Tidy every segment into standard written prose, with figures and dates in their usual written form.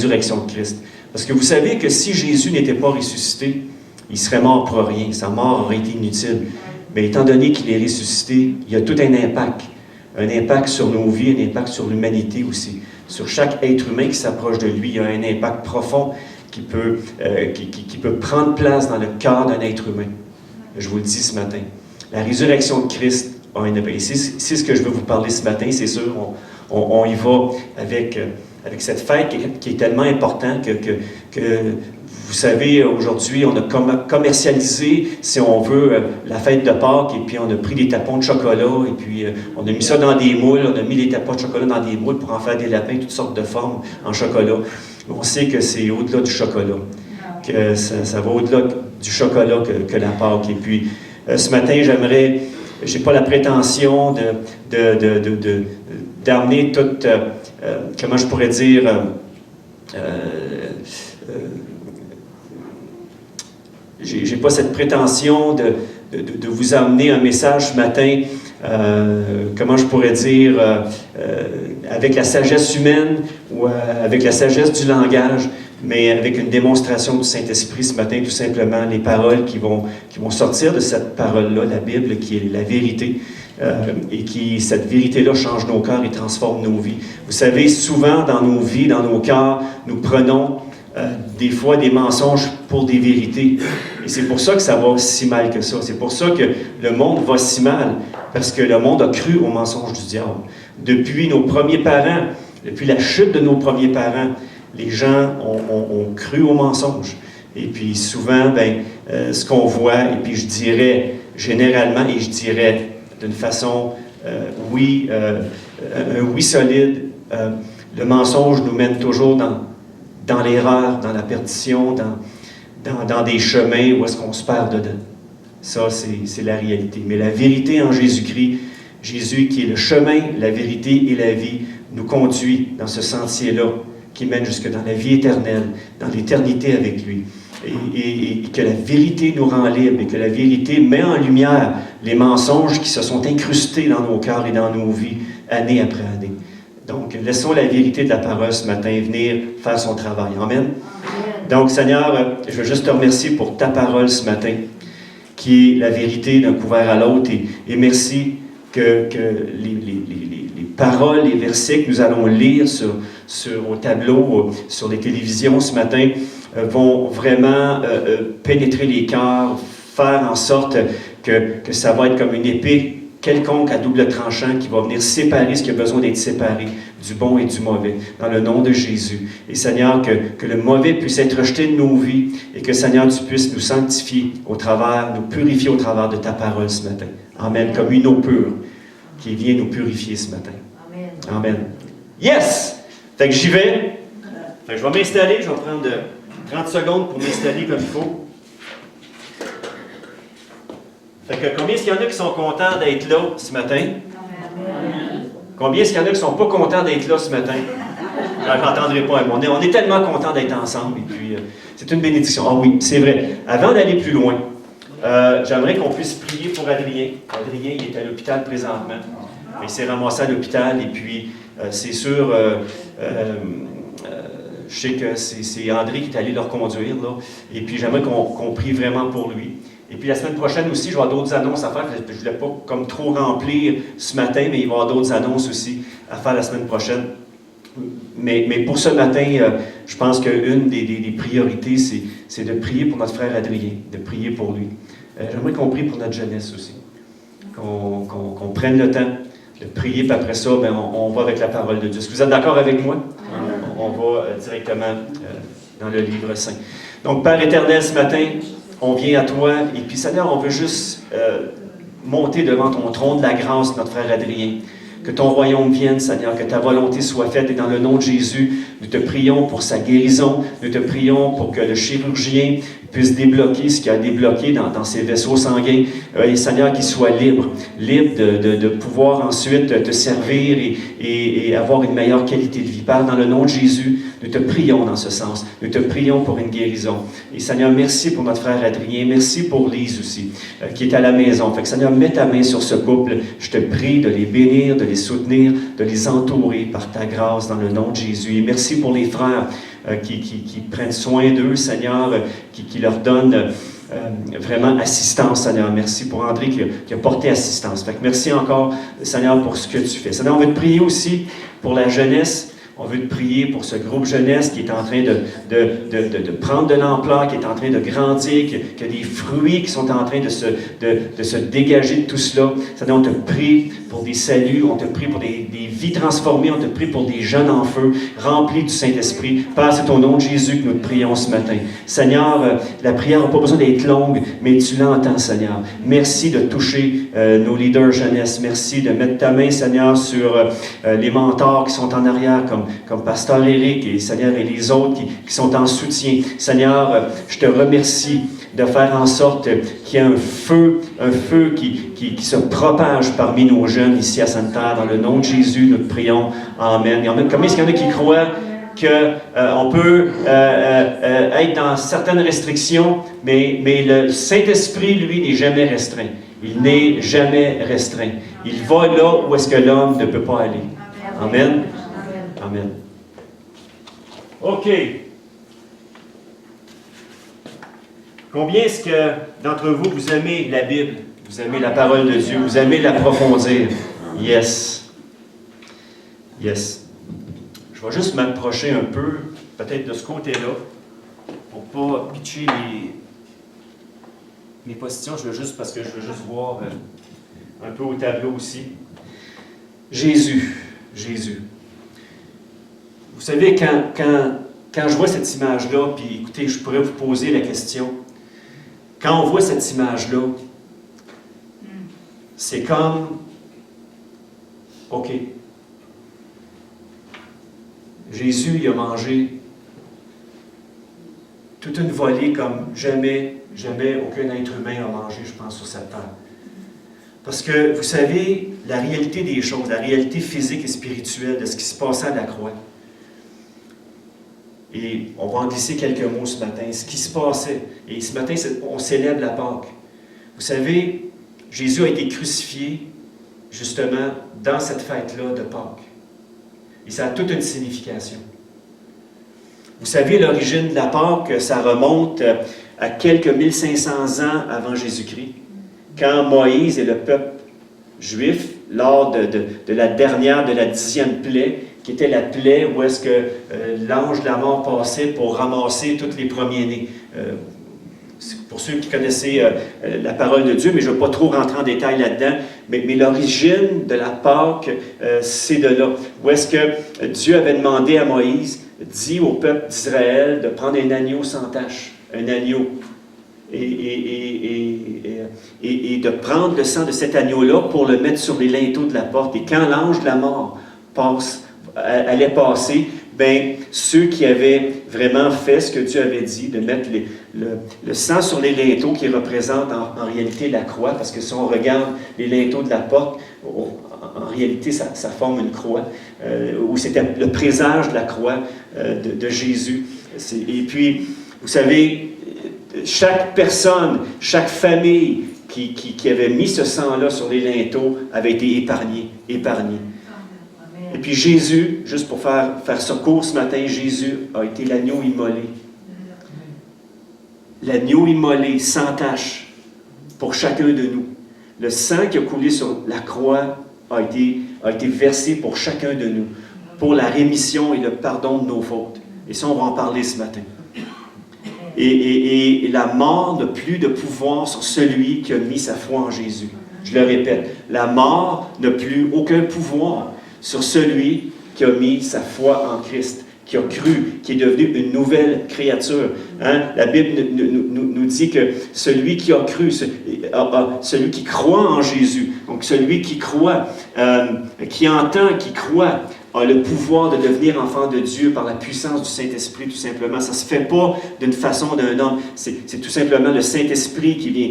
résurrection de Christ. Parce que vous savez que si Jésus n'était pas ressuscité, il serait mort pour rien. Sa mort aurait été inutile. Mais étant donné qu'il est ressuscité, il y a tout un impact sur nos vies, un impact sur l'humanité aussi. Sur chaque être humain qui s'approche de lui, il y a un impact profond qui peut prendre place dans le cœur d'un être humain. Je vous le dis ce matin. La résurrection de Christ a un impact. C'est ce que je veux vous parler ce matin, c'est sûr. On y va avec cette fête qui est tellement importante que vous savez, aujourd'hui, on a commercialisé, si on veut, la fête de Pâques, et puis on a pris des tapons de chocolat, et puis on a mis ça dans des moules, on a mis les tapons de chocolat dans des moules pour en faire des lapins, toutes sortes de formes en chocolat. On sait que c'est au-delà du chocolat, que ça va au-delà du chocolat que la Pâques. Et puis, ce matin, j'ai pas la prétention d'amener toute, comment je pourrais dire, j'ai pas cette prétention de vous amener un message ce matin, comment je pourrais dire, avec la sagesse humaine ou avec la sagesse du langage, mais avec une démonstration du Saint-Esprit ce matin, tout simplement, les paroles qui vont sortir de cette parole-là, la Bible, qui est la vérité, et cette vérité-là change nos cœurs et transforme nos vies. Vous savez, souvent dans nos vies, dans nos cœurs, nous prenons des fois des mensonges pour des vérités. Et c'est pour ça que ça va si mal que ça. C'est pour ça que le monde va si mal, parce que le monde a cru aux mensonges du diable. Depuis nos premiers parents, depuis la chute de nos premiers parents, les gens ont cru aux mensonges. Et puis souvent, ce qu'on voit, et puis je dirais généralement, et je dirais d'une façon, un oui solide, le mensonge nous mène toujours dans l'erreur, dans la perdition, dans des chemins où est-ce qu'on se perd dedans. Ça, c'est la réalité. Mais la vérité en Jésus-Christ, Jésus qui est le chemin, la vérité et la vie, nous conduit dans ce sentier-là qui mène jusque dans la vie éternelle, dans l'éternité avec lui. Et que la vérité nous rend libres et que la vérité met en lumière les mensonges qui se sont incrustés dans nos cœurs et dans nos vies, année après année. Donc, laissons la vérité de la parole ce matin venir faire son travail. Amen. Donc, Seigneur, je veux juste te remercier pour ta parole ce matin, qui est la vérité d'un couvert à l'autre. Et merci que les paroles, les versets que nous allons lire au tableau, sur les télévisions ce matin, vont vraiment pénétrer les cœurs, faire en sorte que ça va être comme une épée quelconque à double tranchant qui va venir séparer ce qui a besoin d'être séparé du bon et du mauvais, dans le nom de Jésus. Et Seigneur, que le mauvais puisse être rejeté de nos vies et que Seigneur, tu puisses nous sanctifier au travers, nous purifier au travers de ta parole ce matin. Amen. Comme une eau pure qui vient nous purifier ce matin. Amen. Amen. Yes! Fait que j'y vais. Fait que je vais m'installer. Je vais prendre 30 secondes pour m'installer comme il faut. Fait que combien est-ce qu'il y en a qui sont contents d'être là ce matin? Amen. Combien est-ce qu'il y en a qui ne sont pas contents d'être là ce matin? Je n'entendrai pas. On est tellement contents d'être ensemble. Et puis, c'est une bénédiction. Ah oui, c'est vrai. Avant d'aller plus loin, j'aimerais qu'on puisse prier pour Adrien. Adrien, il est à l'hôpital présentement. Il s'est ramassé à l'hôpital. Et puis, c'est sûr, je sais que c'est André qui est allé le reconduire. Là. Et puis, j'aimerais qu'on prie vraiment pour lui. Et puis la semaine prochaine aussi, je vais avoir d'autres annonces à faire. Je ne voulais pas comme trop remplir ce matin, mais il va y avoir d'autres annonces aussi à faire la semaine prochaine. Mais pour ce matin, je pense qu'une des priorités, c'est de prier pour notre frère Adrien, de prier pour lui. J'aimerais qu'on prie pour notre jeunesse aussi. Qu'on prenne le temps de prier, puis après ça, on va avec la parole de Dieu. Est-ce que vous êtes d'accord avec moi? On va directement dans le livre saint. Donc, Père éternel, ce matin, on vient à toi, et puis Seigneur, on veut juste monter devant ton trône de la grâce, notre frère Adrien. Que ton royaume vienne, Seigneur, que ta volonté soit faite, et dans le nom de Jésus, nous te prions pour sa guérison, nous te prions pour que le chirurgien puisse débloquer ce qu'il a débloqué dans ses vaisseaux sanguins, et Seigneur, qu'il soit libre de pouvoir ensuite te servir et avoir une meilleure qualité de vie. Père, dans le nom de Jésus, nous te prions dans ce sens. Nous te prions pour une guérison. Et Seigneur, merci pour notre frère Adrien. Merci pour Lise aussi, qui est à la maison. Fait que Seigneur, mets ta main sur ce couple. Je te prie de les bénir, de les soutenir, de les entourer par ta grâce dans le nom de Jésus. Et merci pour les frères qui prennent soin d'eux, Seigneur, qui leur donnent vraiment assistance, Seigneur. Merci pour André qui a porté assistance. Fait que merci encore, Seigneur, pour ce que tu fais. Seigneur, on veut te prier aussi pour la jeunesse. On veut te prier pour ce groupe jeunesse qui est en train de prendre de l'ampleur, qui est en train de grandir, qui a des fruits qui sont en train de se dégager de tout cela. Seigneur, on te prie pour des saluts, on te prie pour des vies transformées, on te prie pour des jeunes en feu, remplis du Saint-Esprit. Père, c'est au nom de Jésus que nous te prions ce matin. Seigneur, la prière n'a pas besoin d'être longue, mais tu l'entends, Seigneur. Merci de toucher nos leaders jeunesse. Merci de mettre ta main, Seigneur, sur les mentors qui sont en arrière, comme Pasteur Éric et Seigneur et les autres qui sont en soutien. Seigneur, je te remercie de faire en sorte qu'il y ait un feu qui se propage parmi nos jeunes ici à Sainte-Terre. Dans le nom de Jésus, nous te prions. Amen. Combien est-ce qu'il y en a qui croient qu'on peut être dans certaines restrictions, mais le Saint-Esprit, lui, n'est jamais restreint. Il n'est jamais restreint. Il va là où est-ce que l'homme ne peut pas aller. Amen. Amen. OK. Combien est-ce que d'entre vous, vous aimez la Bible? Vous aimez la parole de Dieu? Vous aimez l'approfondir? Yes. Yes. Je vais juste m'approcher un peu, peut-être de ce côté-là, pour ne pas pitcher mes positions. Je veux juste, parce que je veux juste voir un peu au tableau aussi. Jésus. Vous savez, quand je vois cette image-là, puis écoutez, je pourrais vous poser la question. Quand on voit cette image-là, c'est comme, OK, Jésus, il a mangé toute une volée comme jamais aucun être humain a mangé, je pense, sur cette terre. Parce que, vous savez, la réalité des choses, la réalité physique et spirituelle de ce qui se passait à la croix, et on va en glisser quelques mots ce matin. Ce qui se passait, et ce matin, on célèbre la Pâque. Vous savez, Jésus a été crucifié, justement, dans cette fête-là de Pâques. Et ça a toute une signification. Vous savez, l'origine de la Pâque, ça remonte à quelques 1500 ans avant Jésus-Christ, quand Moïse et le peuple juif, lors de la dernière, de la 10e plaie, qui était la plaie où est-ce que l'ange de la mort passait pour ramasser tous les premiers-nés. Pour ceux qui connaissaient la parole de Dieu, mais je ne vais pas trop rentrer en détail là-dedans, mais l'origine de la Pâque, c'est de là. Où est-ce que Dieu avait demandé à Moïse, dit au peuple d'Israël de prendre un agneau sans tache, un agneau, et de prendre le sang de cet agneau-là pour le mettre sur les linteaux de la porte. Et quand l'ange de la mort allait passer, bien, ceux qui avaient vraiment fait ce que Dieu avait dit, de mettre le sang sur les linteaux qui représentent en réalité la croix, parce que si on regarde les linteaux de la porte, en réalité, ça forme une croix, où c'était le présage de la croix de Jésus. Et puis, vous savez, chaque personne, chaque famille qui avait mis ce sang-là sur les linteaux avait été épargnée. Et puis Jésus, juste pour faire ce cours ce matin, Jésus a été l'agneau immolé. L'agneau immolé, sans tache, pour chacun de nous. Le sang qui a coulé sur la croix a été versé pour chacun de nous, pour la rémission et le pardon de nos fautes. Et ça, on va en parler ce matin. Et la mort n'a plus de pouvoir sur celui qui a mis sa foi en Jésus. Je le répète, la mort n'a plus aucun pouvoir sur celui qui a mis sa foi en Christ, qui a cru, qui est devenu une nouvelle créature. Hein? La Bible nous dit que celui qui a cru, celui qui croit en Jésus, donc celui qui croit, qui entend, qui croit, a le pouvoir de devenir enfant de Dieu par la puissance du Saint-Esprit, tout simplement. Ça ne se fait pas d'une façon d'un homme. C'est tout simplement le Saint-Esprit qui vient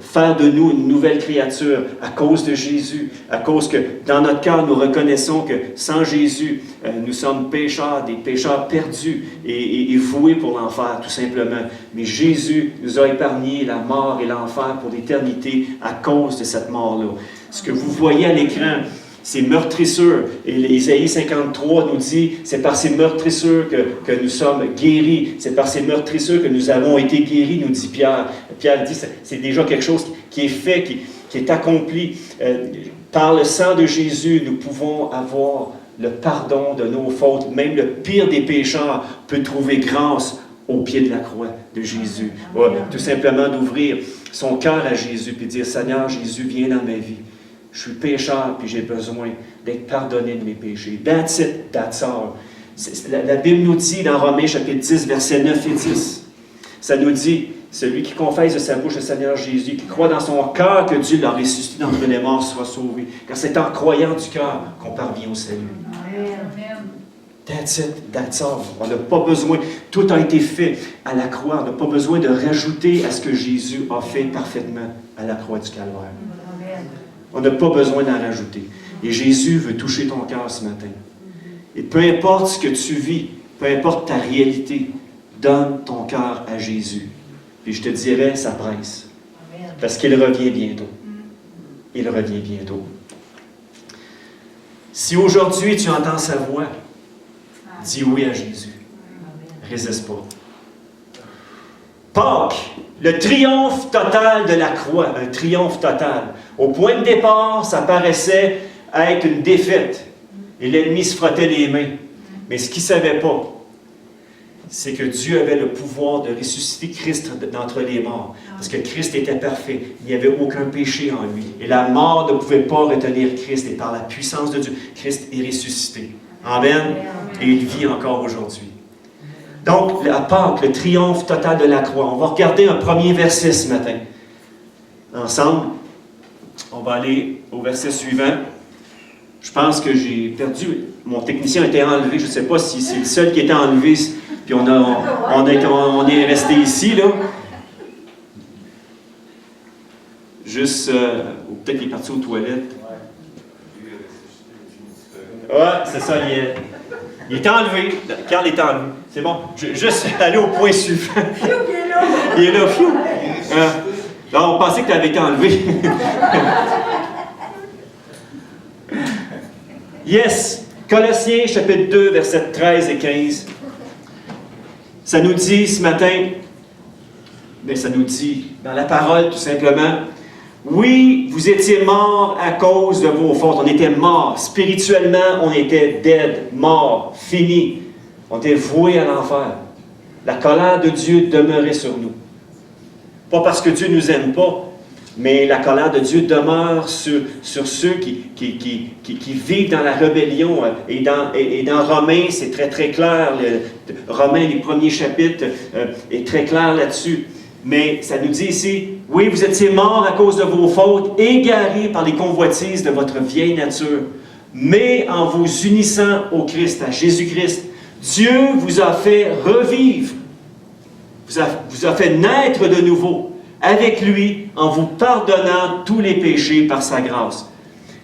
faire de nous une nouvelle créature à cause de Jésus, à cause que dans notre cœur, nous reconnaissons que sans Jésus, nous sommes pécheurs, des pécheurs perdus et voués pour l'enfer, tout simplement. Mais Jésus nous a épargné la mort et l'enfer pour l'éternité à cause de cette mort-là. Ce que vous voyez à l'écran, ces meurtrissures. Et Isaïe 53 nous dit, c'est par ces meurtrissures que nous sommes guéris. C'est par ces meurtrissures que nous avons été guéris, nous dit Pierre. Pierre dit, c'est déjà quelque chose qui est fait, qui est accompli. Par le sang de Jésus, nous pouvons avoir le pardon de nos fautes. Même le pire des pécheurs peut trouver grâce au pied de la croix de Jésus. Ouais, tout simplement d'ouvrir son cœur à Jésus et dire, Seigneur Jésus, viens dans ma vie. Je suis pécheur puis j'ai besoin d'être pardonné de mes péchés. That's it, that's all. La Bible nous dit dans Romains chapitre 10, versets 9 et 10, ça nous dit, celui qui confesse de sa bouche le Seigneur Jésus, qui croit dans son cœur que Dieu l'a ressuscité d'entre les morts, sera sauvé. Car c'est en croyant du cœur qu'on parvient au salut. Amen. That's it, that's all. On n'a pas besoin, tout a été fait à la croix. On n'a pas besoin de rajouter à ce que Jésus a fait parfaitement à la croix du Calvaire. Amen. On n'a pas besoin d'en rajouter. Et Jésus veut toucher ton cœur ce matin. Et peu importe ce que tu vis, peu importe ta réalité, donne ton cœur à Jésus. Puis je te dirais, ça presse. Parce qu'il revient bientôt. Il revient bientôt. Si aujourd'hui tu entends sa voix, dis oui à Jésus. Résiste pas. Pâques, le triomphe total de la croix, un triomphe total. Au point de départ, ça paraissait être une défaite. Et l'ennemi se frottait les mains. Mais ce qu'il ne savait pas, c'est que Dieu avait le pouvoir de ressusciter Christ d'entre les morts. Parce que Christ était parfait. Il n'y avait aucun péché en lui. Et la mort ne pouvait pas retenir Christ. Et par la puissance de Dieu, Christ est ressuscité. Amen. Et il vit encore aujourd'hui. Donc, à Pâques, le triomphe total de la croix. On va regarder un premier verset ce matin. Ensemble, on va aller au verset suivant. Je pense que j'ai perdu. Mon technicien a été enlevé. Je ne sais pas si c'est le seul qui était enlevé. Puis on est resté ici, là. Juste, ou peut-être qu'il est parti aux toilettes. Ouais, c'est ça, il est enlevé. Carl est enlevé. C'est bon. Juste aller au point suivant. Il est là, fiou. On pensait que tu avais été enlevé. Yes. Colossiens, chapitre 2, versets 13 et 15. Ça nous dit ce matin, mais ça nous dit dans la parole tout simplement, oui, vous étiez morts à cause de vos fautes. On était morts. Spirituellement, on était dead, morts, finis. On était voués à l'enfer. La colère de Dieu demeurait sur nous. Pas parce que Dieu ne nous aime pas, mais la colère de Dieu demeure sur ceux qui vivent dans la rébellion. Et dans Romains, c'est très très clair. Romains, les premiers chapitres, est très clair là-dessus. Mais ça nous dit ici, oui, vous étiez morts à cause de vos fautes, égarés par les convoitises de votre vieille nature. Mais en vous unissant au Christ, à Jésus-Christ, Dieu vous a fait revivre, vous a fait naître de nouveau avec lui en vous pardonnant tous les péchés par sa grâce.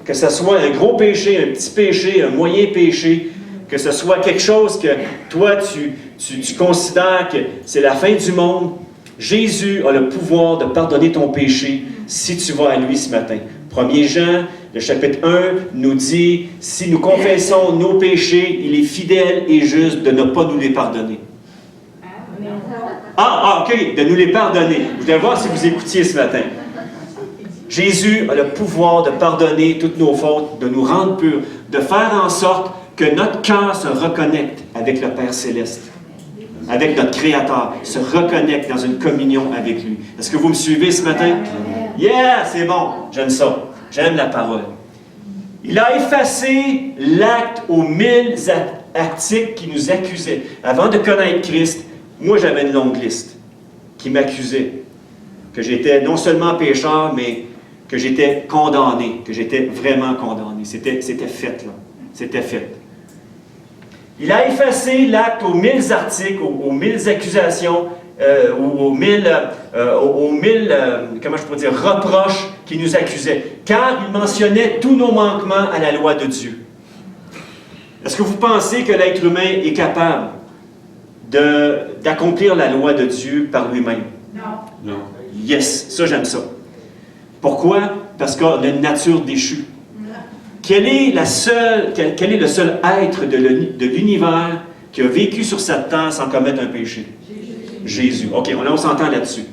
Que ce soit un gros péché, un petit péché, un moyen péché, que ce soit quelque chose que toi tu considères que c'est la fin du monde, Jésus a le pouvoir de pardonner ton péché si tu vas à lui ce matin. 1er Jean, le chapitre 1, nous dit, si nous confessons nos péchés, il est fidèle et juste de ne pas nous les pardonner. OK, de nous les pardonner. Je voulais voir si vous écoutiez ce matin. Jésus a le pouvoir de pardonner toutes nos fautes, de nous rendre purs, de faire en sorte que notre cœur se reconnecte avec le Père Céleste, avec notre Créateur, se reconnecte dans une communion avec lui. Est-ce que vous me suivez ce matin? Yeah, c'est bon. J'aime ça. J'aime la parole. Il a effacé l'acte aux 1000 articles qui nous accusaient. Avant de connaître Christ, moi j'avais une longue liste qui m'accusait. Que j'étais non seulement pécheur, mais que j'étais condamné, que j'étais vraiment condamné. C'était fait, là. C'était fait. Il a effacé l'acte aux 1000 articles, aux 1000 accusations, aux 1000 comment je pourrais dire, reproches qui nous accusaient. Car il mentionnait tous nos manquements à la loi de Dieu. Est-ce que vous pensez que l'être humain est capable d'accomplir la loi de Dieu par lui-même? Non. Yes, ça j'aime ça. Pourquoi? Parce qu'on a une nature déchue quel est le seul être de l'univers qui a vécu sur cette terre sans commettre un péché? Jésus. OK, on s'entend là-dessus.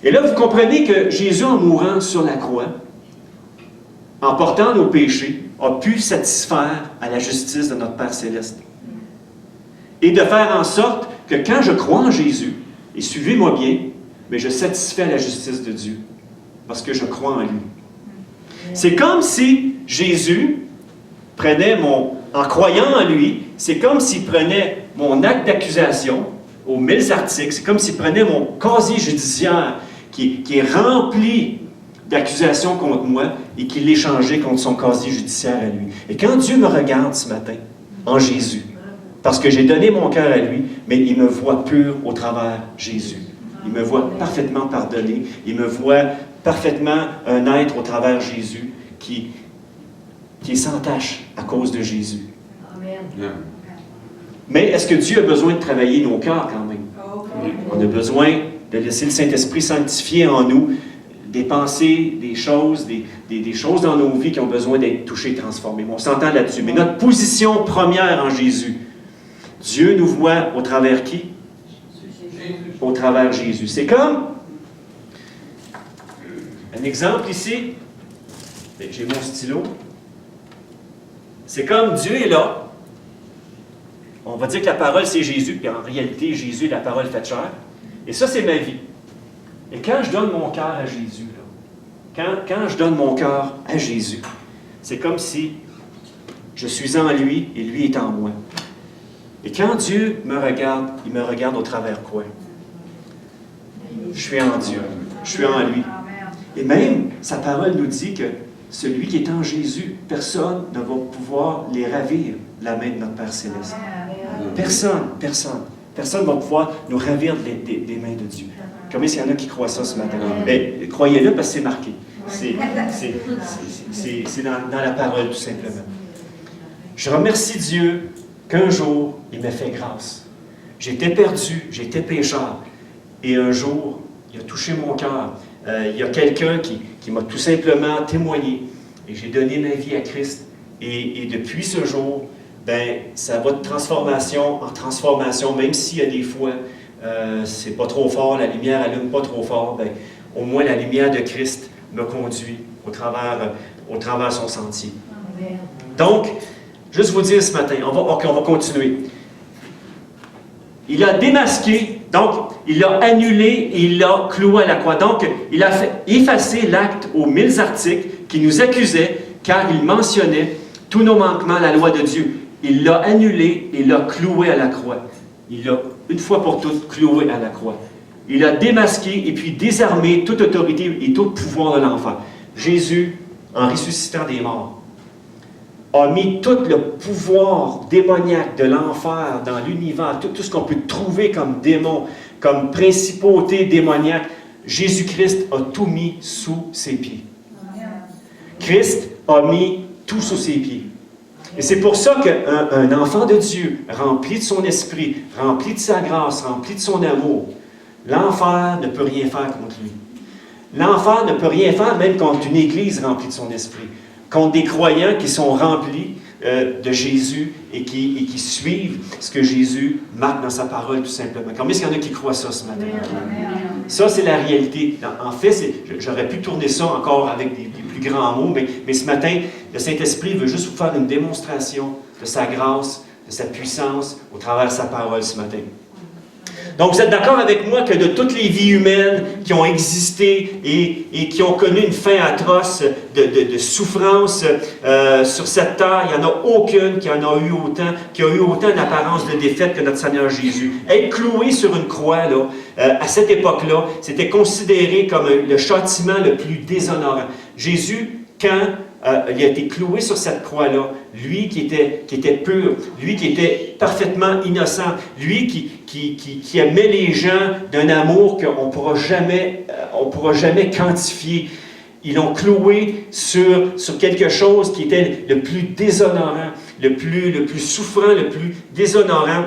Et là, vous comprenez que Jésus, en mourant sur la croix, en portant nos péchés, a pu satisfaire à la justice de notre Père Céleste. Et de faire en sorte que quand je crois en Jésus, et suivez-moi bien, mais je satisfais à la justice de Dieu, parce que je crois en lui. C'est comme si Jésus prenait en croyant en lui, c'est comme s'il prenait mon acte d'accusation aux 1000 articles, c'est comme s'il prenait mon casier judiciaire qui est rempli d'accusations contre moi et qu'il l'échangeait contre son casier judiciaire à lui. Et quand Dieu me regarde ce matin, en Jésus, parce que j'ai donné mon cœur à lui, mais il me voit pur au travers Jésus. Il me voit parfaitement pardonné, il me voit parfaitement un être au travers Jésus qui est sans tache à cause de Jésus. Amen. Mais est-ce que Dieu a besoin de travailler nos cœurs quand même? On a besoin de laisser le Saint-Esprit sanctifier en nous des pensées, des choses dans nos vies qui ont besoin d'être touchées, transformées. On s'entend là-dessus. Mais notre position première en Jésus, Dieu nous voit au travers qui? Au travers Jésus. C'est comme un exemple ici. J'ai mon stylo. C'est comme Dieu est là. On va dire que la parole, c'est Jésus, puis en réalité, Jésus est la parole faite chair. Et ça, c'est ma vie. Et quand je donne mon cœur à Jésus, là, quand je donne mon cœur à Jésus, c'est comme si je suis en lui et lui est en moi. Et quand Dieu me regarde, il me regarde au travers quoi? Je suis en Dieu, je suis en lui. Et même, sa parole nous dit que celui qui est en Jésus, personne ne va pouvoir les ravir la main de notre Père Céleste. Personne ne va pouvoir nous ravir des mains de Dieu. Combien il y en a qui croient ça ce matin? Mais croyez-le parce que c'est marqué. C'est dans la parole, tout simplement. Je remercie Dieu qu'un jour, il m'a fait grâce. J'étais perdu, j'étais pécheur. Et un jour, il a touché mon cœur. Il y a quelqu'un qui m'a tout simplement témoigné. Et j'ai donné ma vie à Christ. Et depuis ce jour, ça va de transformation en transformation, même s'il y a des fois, c'est pas trop fort, la lumière allume pas trop fort, au moins la lumière de Christ me conduit au travers son sentier. Donc, juste vous dire ce matin, on va continuer. Il a démasqué, donc il a annulé et il l'a cloué à la croix. Donc, il a fait effacer l'acte aux 1000 articles qui nous accusaient, car il mentionnait tous nos manquements à la loi de Dieu. Il l'a annulé et l'a cloué à la croix. Il l'a, une fois pour toutes, cloué à la croix. Il a démasqué et puis désarmé toute autorité et tout pouvoir de l'enfer. Jésus, en ressuscitant des morts, a mis tout le pouvoir démoniaque de l'enfer dans l'univers, tout ce qu'on peut trouver comme démon, comme principauté démoniaque. Jésus-Christ a tout mis sous ses pieds. Christ a mis tout sous ses pieds. Et c'est pour ça qu'un enfant de Dieu, rempli de son esprit, rempli de sa grâce, rempli de son amour, l'enfer ne peut rien faire contre lui. L'enfer ne peut rien faire même contre une église remplie de son esprit, contre des croyants qui sont remplis de Jésus et qui suivent ce que Jésus marque dans sa parole, tout simplement. Combien est-ce qu'il y en a qui croient ça ce matin? Ça, c'est la réalité. En fait, j'aurais pu tourner ça encore avec des plus grands mots, mais ce matin, le Saint-Esprit veut juste vous faire une démonstration de sa grâce, de sa puissance au travers de sa parole ce matin. Donc, vous êtes d'accord avec moi que de toutes les vies humaines qui ont existé et qui ont connu une fin atroce de souffrance sur cette terre, il n'y en a aucune qui a eu autant d'apparence de défaite que notre Seigneur Jésus. Être cloué sur une croix, là, à cette époque-là, c'était considéré comme le châtiment le plus déshonorant. Jésus, quand il a été cloué sur cette croix-là, lui qui était pur, lui qui était parfaitement innocent, lui qui aimait les gens d'un amour qu'on ne pourra jamais quantifier. Ils l'ont cloué sur quelque chose qui était le plus déshonorant, le plus souffrant, le plus déshonorant.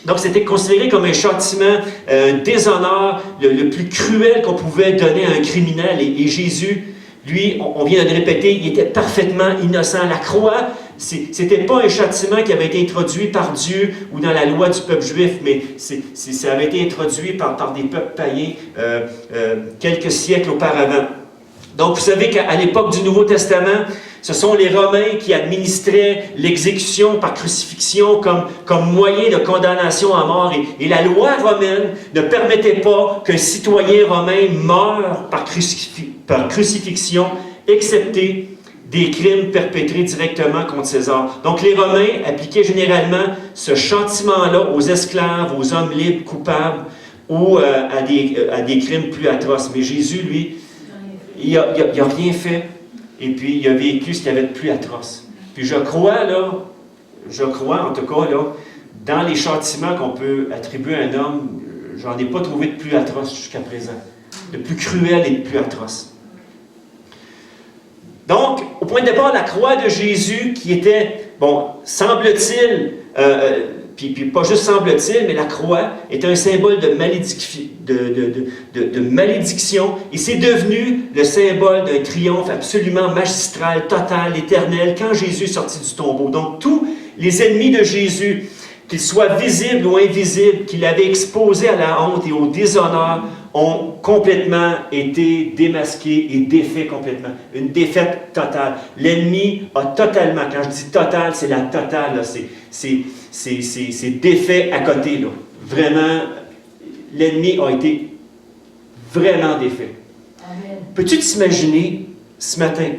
Donc, c'était considéré comme un châtiment, un déshonneur, le plus cruel qu'on pouvait donner à un criminel. Et Jésus, Lui, on vient de le répéter, il était parfaitement innocent. La croix, c'était pas un châtiment qui avait été introduit par Dieu ou dans la loi du peuple juif, mais ça avait été introduit par des peuples païens quelques siècles auparavant. Donc, vous savez qu'à l'époque du Nouveau Testament, ce sont les Romains qui administraient l'exécution par crucifixion comme moyen de condamnation à mort. Et la loi romaine ne permettait pas qu'un citoyen romain meure par crucifixion, excepté des crimes perpétrés directement contre César. Donc, les Romains appliquaient généralement ce châtiment-là aux esclaves, aux hommes libres coupables ou à des crimes plus atroces. Mais Jésus, lui, il n'a rien fait, et puis il a vécu ce qu'il y avait de plus atroce. Puis je crois en tout cas, là, dans les châtiments qu'on peut attribuer à un homme, j'en ai pas trouvé de plus atroce jusqu'à présent. De plus cruel et de plus atroce. Donc, au point de départ, la croix de Jésus, qui était, bon, semble-t-il, puis pas juste semble-t-il, mais la croix est un symbole de malédiction, et c'est devenu le symbole d'un triomphe absolument magistral, total, éternel, quand Jésus est sorti du tombeau. Donc, tous les ennemis de Jésus, qu'ils soient visibles ou invisibles, qu'il avait exposés à la honte et au déshonneur, ont complètement été démasqués et défaits complètement. Une défaite totale. L'ennemi a totalement, quand je dis total, c'est la totale, là, c'est défait à côté, là. Vraiment, l'ennemi a été vraiment défait. Peux-tu t'imaginer ce matin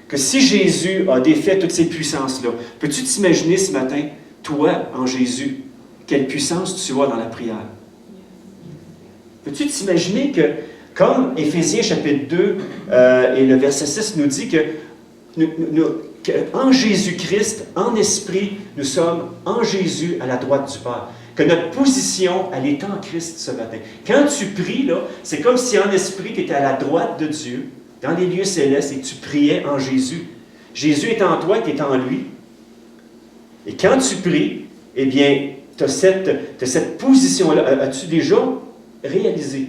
que si Jésus a défait toutes ces puissances-là, peux-tu t'imaginer ce matin, toi, en Jésus, quelle puissance tu as dans la prière? Peux-tu t'imaginer que, comme Éphésiens chapitre 2 et le verset 6 nous dit qu'en Jésus-Christ, en esprit, nous sommes en Jésus à la droite du Père. Que notre position, elle est en Christ ce matin. Quand tu pries, là, c'est comme si en esprit, tu étais à la droite de Dieu, dans les lieux célestes, et tu priais en Jésus. Jésus est en toi, tu es en lui. Et quand tu pries, eh bien, tu as cette position-là. As-tu déjà réalisé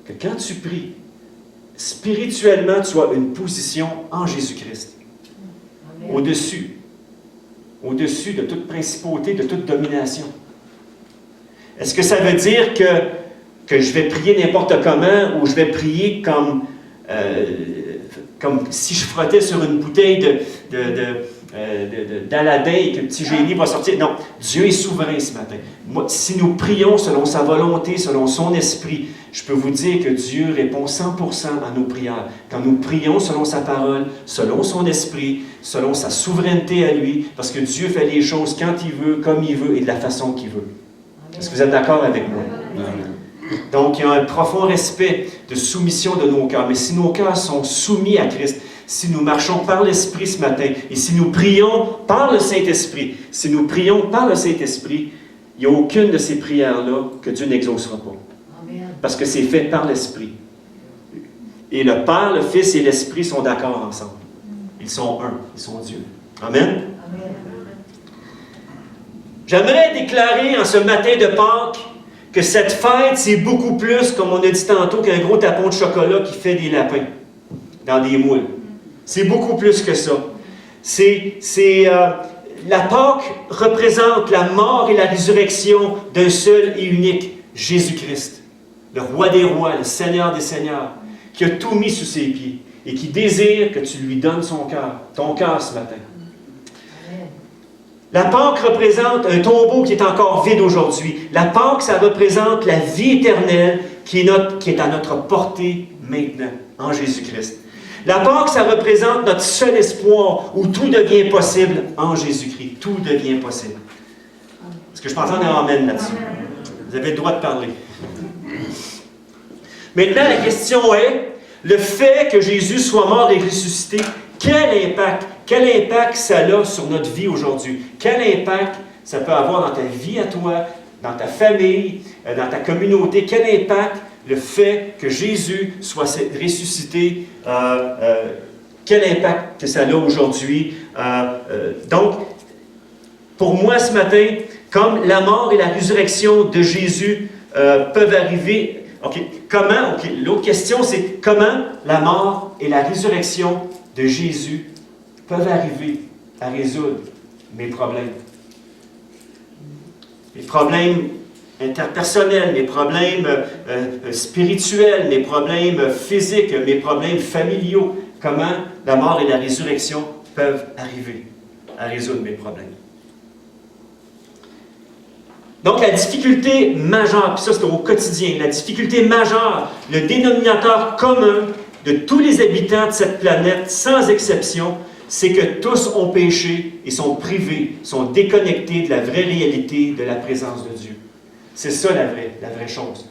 que quand tu pries, spirituellement, tu as une position en Jésus-Christ? Au-dessus de toute principauté, de toute domination. Est-ce que ça veut dire que je vais prier n'importe comment ou je vais prier comme si je frottais sur une bouteille d'Aladin et que le petit génie va sortir? Non, Dieu est souverain ce matin. Moi, si nous prions selon sa volonté, selon son esprit, je peux vous dire que Dieu répond 100% à nos prières. Quand nous prions selon sa parole, selon son esprit, selon sa souveraineté à lui, parce que Dieu fait les choses quand il veut, comme il veut et de la façon qu'il veut. Est-ce que vous êtes d'accord avec moi? Donc, il y a un profond respect de soumission de nos cœurs. Mais si nos cœurs sont soumis à Christ, si nous marchons par l'Esprit ce matin, et si nous prions par le Saint-Esprit, il n'y a aucune de ces prières-là que Dieu n'exaucera pas. Amen. Parce que c'est fait par l'Esprit. Et le Père, le Fils et l'Esprit sont d'accord ensemble. Ils sont un, ils sont Dieu. Amen. Amen. J'aimerais déclarer en ce matin de Pâques que cette fête, c'est beaucoup plus, comme on a dit tantôt, qu'un gros tapon de chocolat qui fait des lapins dans des moules. C'est beaucoup plus que ça. La Pâque représente la mort et la résurrection d'un seul et unique, Jésus-Christ, le roi des rois, le Seigneur des seigneurs, qui a tout mis sous ses pieds et qui désire que tu lui donnes son cœur, ton cœur ce matin. La Pâque représente un tombeau qui est encore vide aujourd'hui. La Pâque, ça représente la vie éternelle qui est à notre portée maintenant, en Jésus-Christ. La Pâque, ça représente notre seul espoir où tout devient possible en Jésus-Christ. Tout devient possible. Est-ce que je peux entendre un amen là-dessus? Vous avez le droit de parler. Maintenant, la question est, le fait que Jésus soit mort et ressuscité, quel impact ça a sur notre vie aujourd'hui? Quel impact ça peut avoir dans ta vie à toi, dans ta famille, dans ta communauté? Quel impact le fait que Jésus soit ressuscité, quel impact que ça a aujourd'hui? Donc, pour moi ce matin, comme la mort et la résurrection de Jésus peuvent arriver OK, comment, OK, l'autre question, c'est comment la mort et la résurrection de Jésus peuvent arriver à résoudre mes problèmes. Mes problèmes interpersonnels, mes problèmes spirituels, mes problèmes physiques, mes problèmes familiaux. Comment la mort et la résurrection peuvent arriver à résoudre mes problèmes. Donc, la difficulté majeure, puis ça c'est au quotidien, la difficulté majeure, le dénominateur commun de tous les habitants de cette planète, sans exception, c'est que tous ont péché et sont privés, sont déconnectés de la vraie réalité de la présence de Dieu. C'est ça la vraie chose.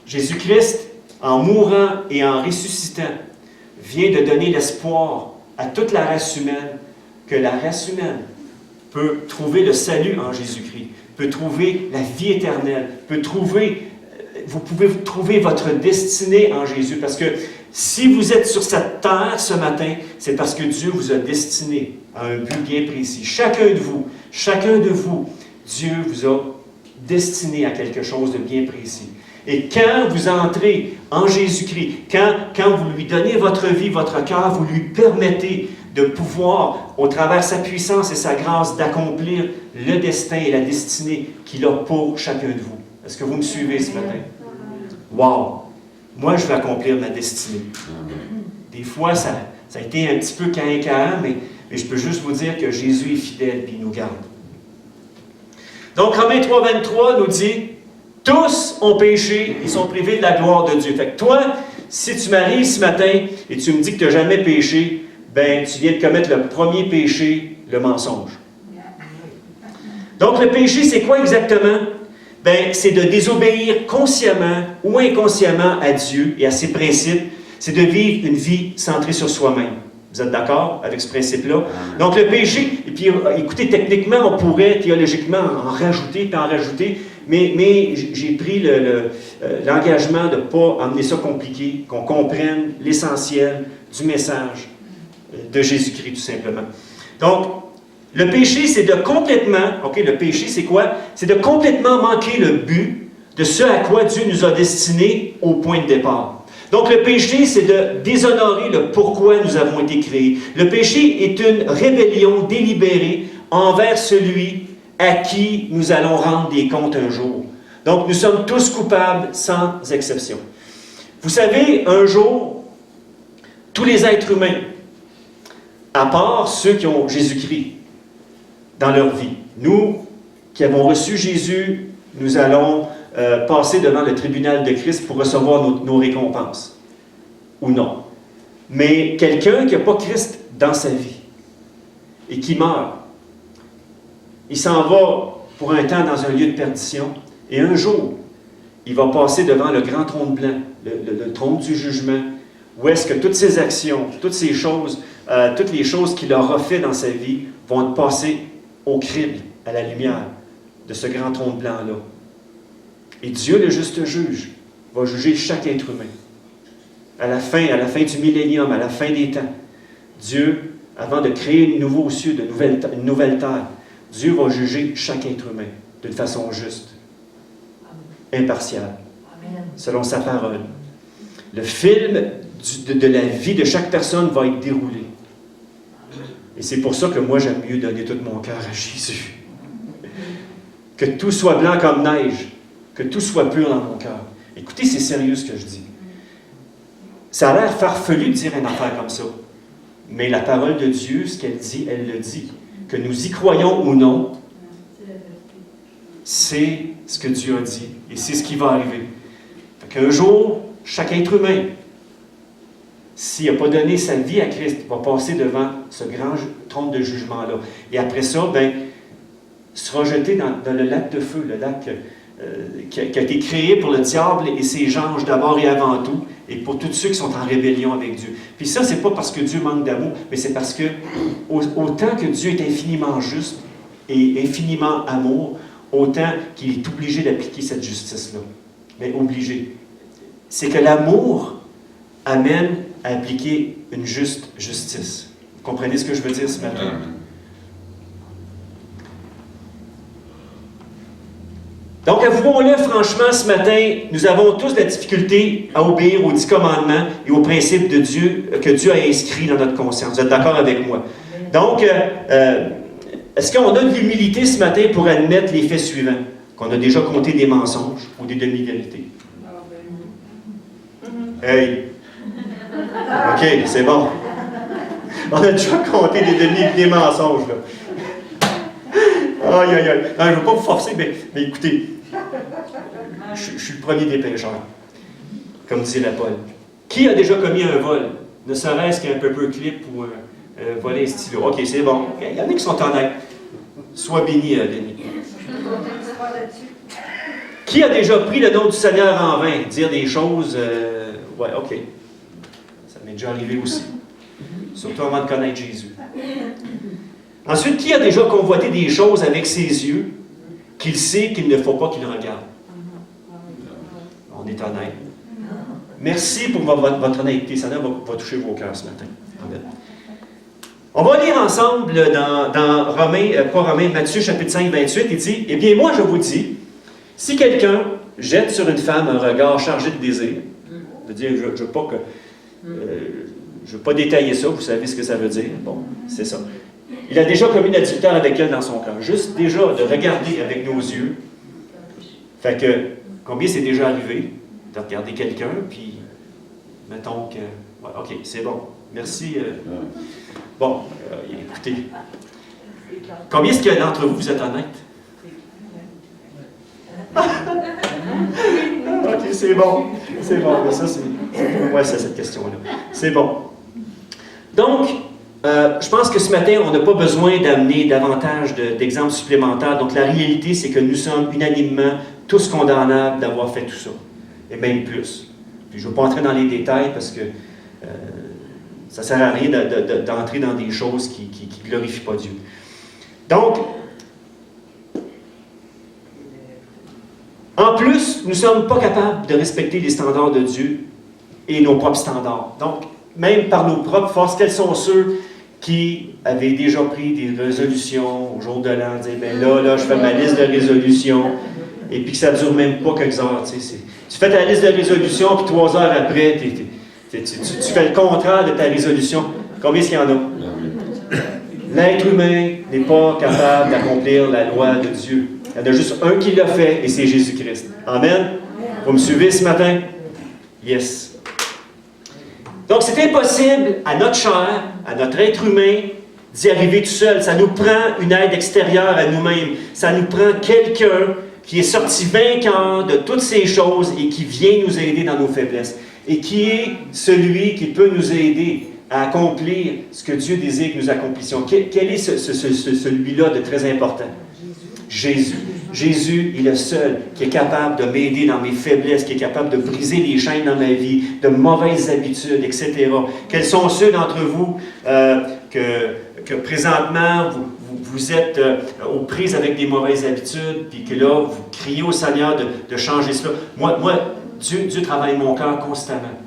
Jésus-Christ, en mourant et en ressuscitant, vient de donner l'espoir à toute la race humaine que la race humaine peut trouver le salut en Jésus-Christ, peut trouver la vie éternelle, vous pouvez trouver votre destinée en Jésus. Parce que si vous êtes sur cette terre ce matin, c'est parce que Dieu vous a destiné à un but bien précis. Chacun de vous, Dieu vous a destiné à quelque chose de bien précis. Et quand vous entrez en Jésus-Christ, quand vous lui donnez votre vie, votre cœur, vous lui permettez de pouvoir, au travers de sa puissance et sa grâce, d'accomplir le destin et la destinée qu'il a pour chacun de vous. Est-ce que vous me suivez ce matin? Wow! Moi, je vais accomplir ma destinée. Des fois, ça a été un petit peu caïn, mais je peux juste vous dire que Jésus est fidèle et il nous garde. Donc, Romains 3,23 nous dit « Tous ont péché et sont privés de la gloire de Dieu. » Fait que toi, si tu m'arrives ce matin et tu me dis que tu n'as jamais péché, ben tu viens de commettre le premier péché, le mensonge. Donc, le péché, c'est quoi exactement? Ben, c'est de désobéir consciemment ou inconsciemment à Dieu et à ses principes. C'est de vivre une vie centrée sur soi-même. Vous êtes d'accord avec ce principe-là? Donc, le péché, et puis écoutez, techniquement, on pourrait théologiquement en rajouter, mais j'ai pris l'engagement de ne pas emmener ça compliqué, qu'on comprenne l'essentiel du message de Jésus-Christ, tout simplement. Donc, le péché, c'est de complètement, OK, le péché, c'est quoi? C'est de complètement manquer le but de ce à quoi Dieu nous a destinés au point de départ. Donc, le péché, c'est de déshonorer le pourquoi nous avons été créés. Le péché est une rébellion délibérée envers celui à qui nous allons rendre des comptes un jour. Donc, nous sommes tous coupables, sans exception. Vous savez, un jour, tous les êtres humains, à part ceux qui ont Jésus-Christ dans leur vie, nous qui avons reçu Jésus, nous allons passer devant le tribunal de Christ pour recevoir nos récompenses. Ou non. Mais quelqu'un qui n'a pas Christ dans sa vie et qui meurt, il s'en va pour un temps dans un lieu de perdition et un jour, il va passer devant le grand trône blanc, le trône du jugement, où est-ce que toutes ses actions, toutes ces choses, toutes les choses qu'il aura fait dans sa vie vont passer au crible, à la lumière de ce grand trône blanc-là. Et Dieu, le juste juge, va juger chaque être humain. À la fin du millénium, à la fin des temps, Dieu, avant de créer un nouveau cieux, une nouvelle terre, Dieu va juger chaque être humain d'une façon juste, impartiale, selon sa parole. Le film de la vie de chaque personne va être déroulé. Et c'est pour ça que moi, j'aime mieux donner tout mon cœur à Jésus. Que tout soit blanc comme neige, que tout soit pur dans mon cœur. Écoutez, c'est sérieux ce que je dis. Ça a l'air farfelu de dire une affaire comme ça. Mais la parole de Dieu, ce qu'elle dit, elle le dit. Que nous y croyons ou non, c'est ce que Dieu a dit. Et c'est ce qui va arriver. Qu'un jour, chaque être humain, s'il n'a pas donné sa vie à Christ, va passer devant ce grand trône de jugement-là. Et après ça, sera jeté dans le lac de feu, le lac qui a été créé pour le diable et ses anges d'abord et avant tout, et pour tous ceux qui sont en rébellion avec Dieu. Puis ça, c'est pas parce que Dieu manque d'amour, mais c'est parce que autant que Dieu est infiniment juste et infiniment amour, autant qu'il est obligé d'appliquer cette justice-là. Mais obligé. C'est que l'amour amène à appliquer une juste justice. Vous comprenez ce que je veux dire ce matin? Donc, avouons-le franchement, ce matin, nous avons tous la difficulté à obéir aux 10 commandements et aux principes de Dieu que Dieu a inscrits dans notre conscience. Vous êtes d'accord avec moi? Donc, est-ce qu'on a de l'humilité ce matin pour admettre les faits suivants? Qu'on a déjà compté des mensonges ou des demi-vérités? Hey! OK, c'est bon. On a déjà compté des mensonges, là. Aïe, aïe, aïe. Non, je ne veux pas vous forcer, mais écoutez, je suis le premier des pécheurs, comme dirait Paul. Qui a déjà commis un vol, ne serait-ce qu'un paperclip ou voler un stylo? OK, c'est bon. Il y en a qui sont honnêtes. Sois béni, Denis. Qui a déjà pris le nom du Seigneur en vain? Dire des choses... ouais, OK. Ça m'est déjà arrivé aussi. Surtout avant de connaître Jésus. Ensuite, qui a déjà convoité des choses avec ses yeux qu'il sait qu'il ne faut pas qu'il regarde? On est honnête. Merci pour votre honnêteté. Ça va toucher vos cœurs ce matin. Amen. On va lire ensemble dans Matthieu chapitre 5, 28. Il dit, « Eh bien, moi, je vous dis, si quelqu'un jette sur une femme un regard chargé de désir, c'est-à-dire, je ne veux pas détailler ça, vous savez ce que ça veut dire. Bon, c'est ça. Il a déjà commis l'adultère avec elle dans son cœur. Juste déjà de regarder avec nos yeux. Fait que, combien c'est déjà arrivé de regarder quelqu'un, puis mettons que... Ouais, OK, c'est bon. Merci. Bon, écoutez. Combien est-ce qu'il y a d'entre vous, vous êtes honnêtes? OK, c'est bon. C'est bon. Mais ça, c'est pour moi, c'est cette question-là. C'est bon. Donc, je pense que ce matin, on n'a pas besoin d'amener davantage d'exemples supplémentaires. Donc, la réalité, c'est que nous sommes unanimement tous condamnables d'avoir fait tout ça. Et même plus. Puis, je ne veux pas entrer dans les détails parce que ça ne sert à rien d'entrer dans des choses qui ne glorifient pas Dieu. Donc, en plus, nous ne sommes pas capables de respecter les standards de Dieu et nos propres standards. Donc, même par nos propres forces, quels sont ceux qui avaient déjà pris des résolutions au jour de l'an, dire, ben là, je fais ma liste de résolutions, et puis que ça ne dure même pas quelques heures. Tu fais ta liste de résolutions, puis 3 heures après, tu fais le contraire de ta résolution. Combien est-ce qu'il y en a? L'être humain n'est pas capable d'accomplir la loi de Dieu. Il y en a juste un qui l'a fait, et c'est Jésus-Christ. Amen? Vous me suivez ce matin? Yes. Donc, c'est impossible à notre chair, à notre être humain, d'y arriver tout seul. Ça nous prend une aide extérieure à nous-mêmes. Ça nous prend quelqu'un qui est sorti vainqueur de toutes ces choses et qui vient nous aider dans nos faiblesses. Et qui est celui qui peut nous aider à accomplir ce que Dieu désire que nous accomplissions. Quel est celui-là de très important? Jésus. Jésus est le seul qui est capable de m'aider dans mes faiblesses, qui est capable de briser les chaînes dans ma vie, de mauvaises habitudes, etc. Quels sont ceux d'entre vous que présentement vous êtes aux prises avec des mauvaises habitudes, puis que là, vous criez au Seigneur de changer cela? Moi, Dieu travaille mon cœur constamment.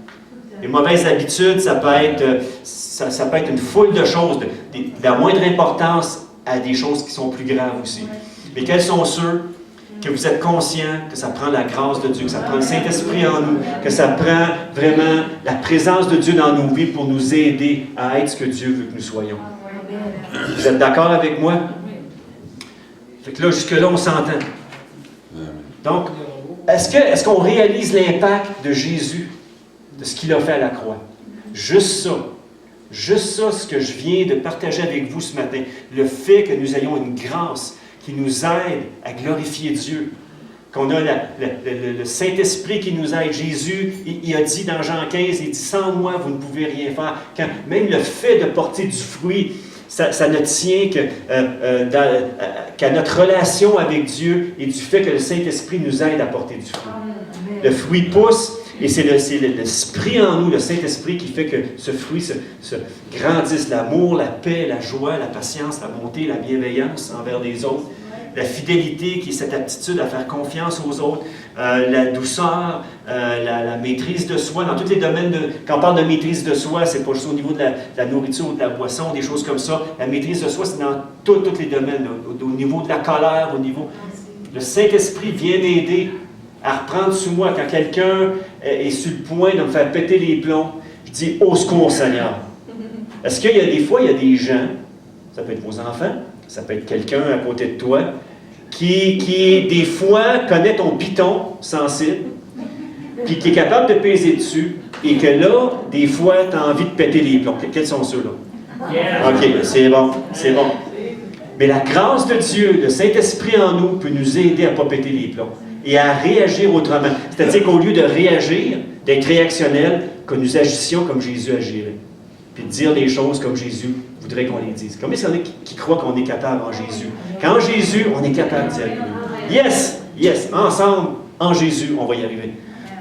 Les mauvaises habitudes, ça peut être une foule de choses, de la moindre importance à des choses qui sont plus graves aussi. Mais quels sont ceux que vous êtes conscients que ça prend la grâce de Dieu, que ça prend le Saint-Esprit en nous, que ça prend vraiment la présence de Dieu dans nos vies pour nous aider à être ce que Dieu veut que nous soyons? Vous êtes d'accord avec moi? Fait que là, jusque-là, on s'entend. Donc, est-ce qu'on réalise l'impact de Jésus, de ce qu'il a fait à la croix? Juste ça. Juste ça, ce que je viens de partager avec vous ce matin. Le fait que nous ayons une grâce qui nous aide à glorifier Dieu. Qu'on a le Saint-Esprit qui nous aide. Jésus, il a dit dans Jean 15, il dit, sans moi, vous ne pouvez rien faire. Même le fait de porter du fruit, ça ne tient qu'à notre relation avec Dieu et du fait que le Saint-Esprit nous aide à porter du fruit. Le fruit pousse, et c'est l'Esprit en nous, le Saint-Esprit, qui fait que ce fruit se grandisse. L'amour, la paix, la joie, la patience, la bonté, la bienveillance envers les autres. La fidélité, qui est cette aptitude à faire confiance aux autres. La douceur, la maîtrise de soi. Dans tous les domaines, quand on parle de maîtrise de soi, c'est pas juste au niveau de la nourriture ou de la boisson, des choses comme ça. La maîtrise de soi, c'est dans tous les domaines. Au niveau de la colère, au niveau Le Saint-Esprit vient m'aider à reprendre sous moi. Quand quelqu'un est sur le point de me faire péter les plombs, je dis « Au secours, Seigneur ». Est-ce qu'il y a des fois, il y a des gens, ça peut être vos enfants, ça peut être quelqu'un à côté de toi, qui des fois, connaît ton piton sensible, puis qui est capable de peser dessus, et que là, des fois, tu as envie de péter les plombs. Quels sont ceux-là? Yeah. OK, c'est bon, c'est bon. Mais la grâce de Dieu, le Saint-Esprit en nous, peut nous aider à ne pas péter les plombs et à réagir autrement. C'est-à-dire qu'au lieu de réagir, d'être réactionnel, que nous agissions comme Jésus agirait. Puis de dire des choses comme Jésus voudrait qu'on les dise. Combien il y en a qui croient qu'on est capable en Jésus? Qu'en Jésus, on est capable d'y arriver. Yes! Yes! Ensemble, en Jésus, on va y arriver.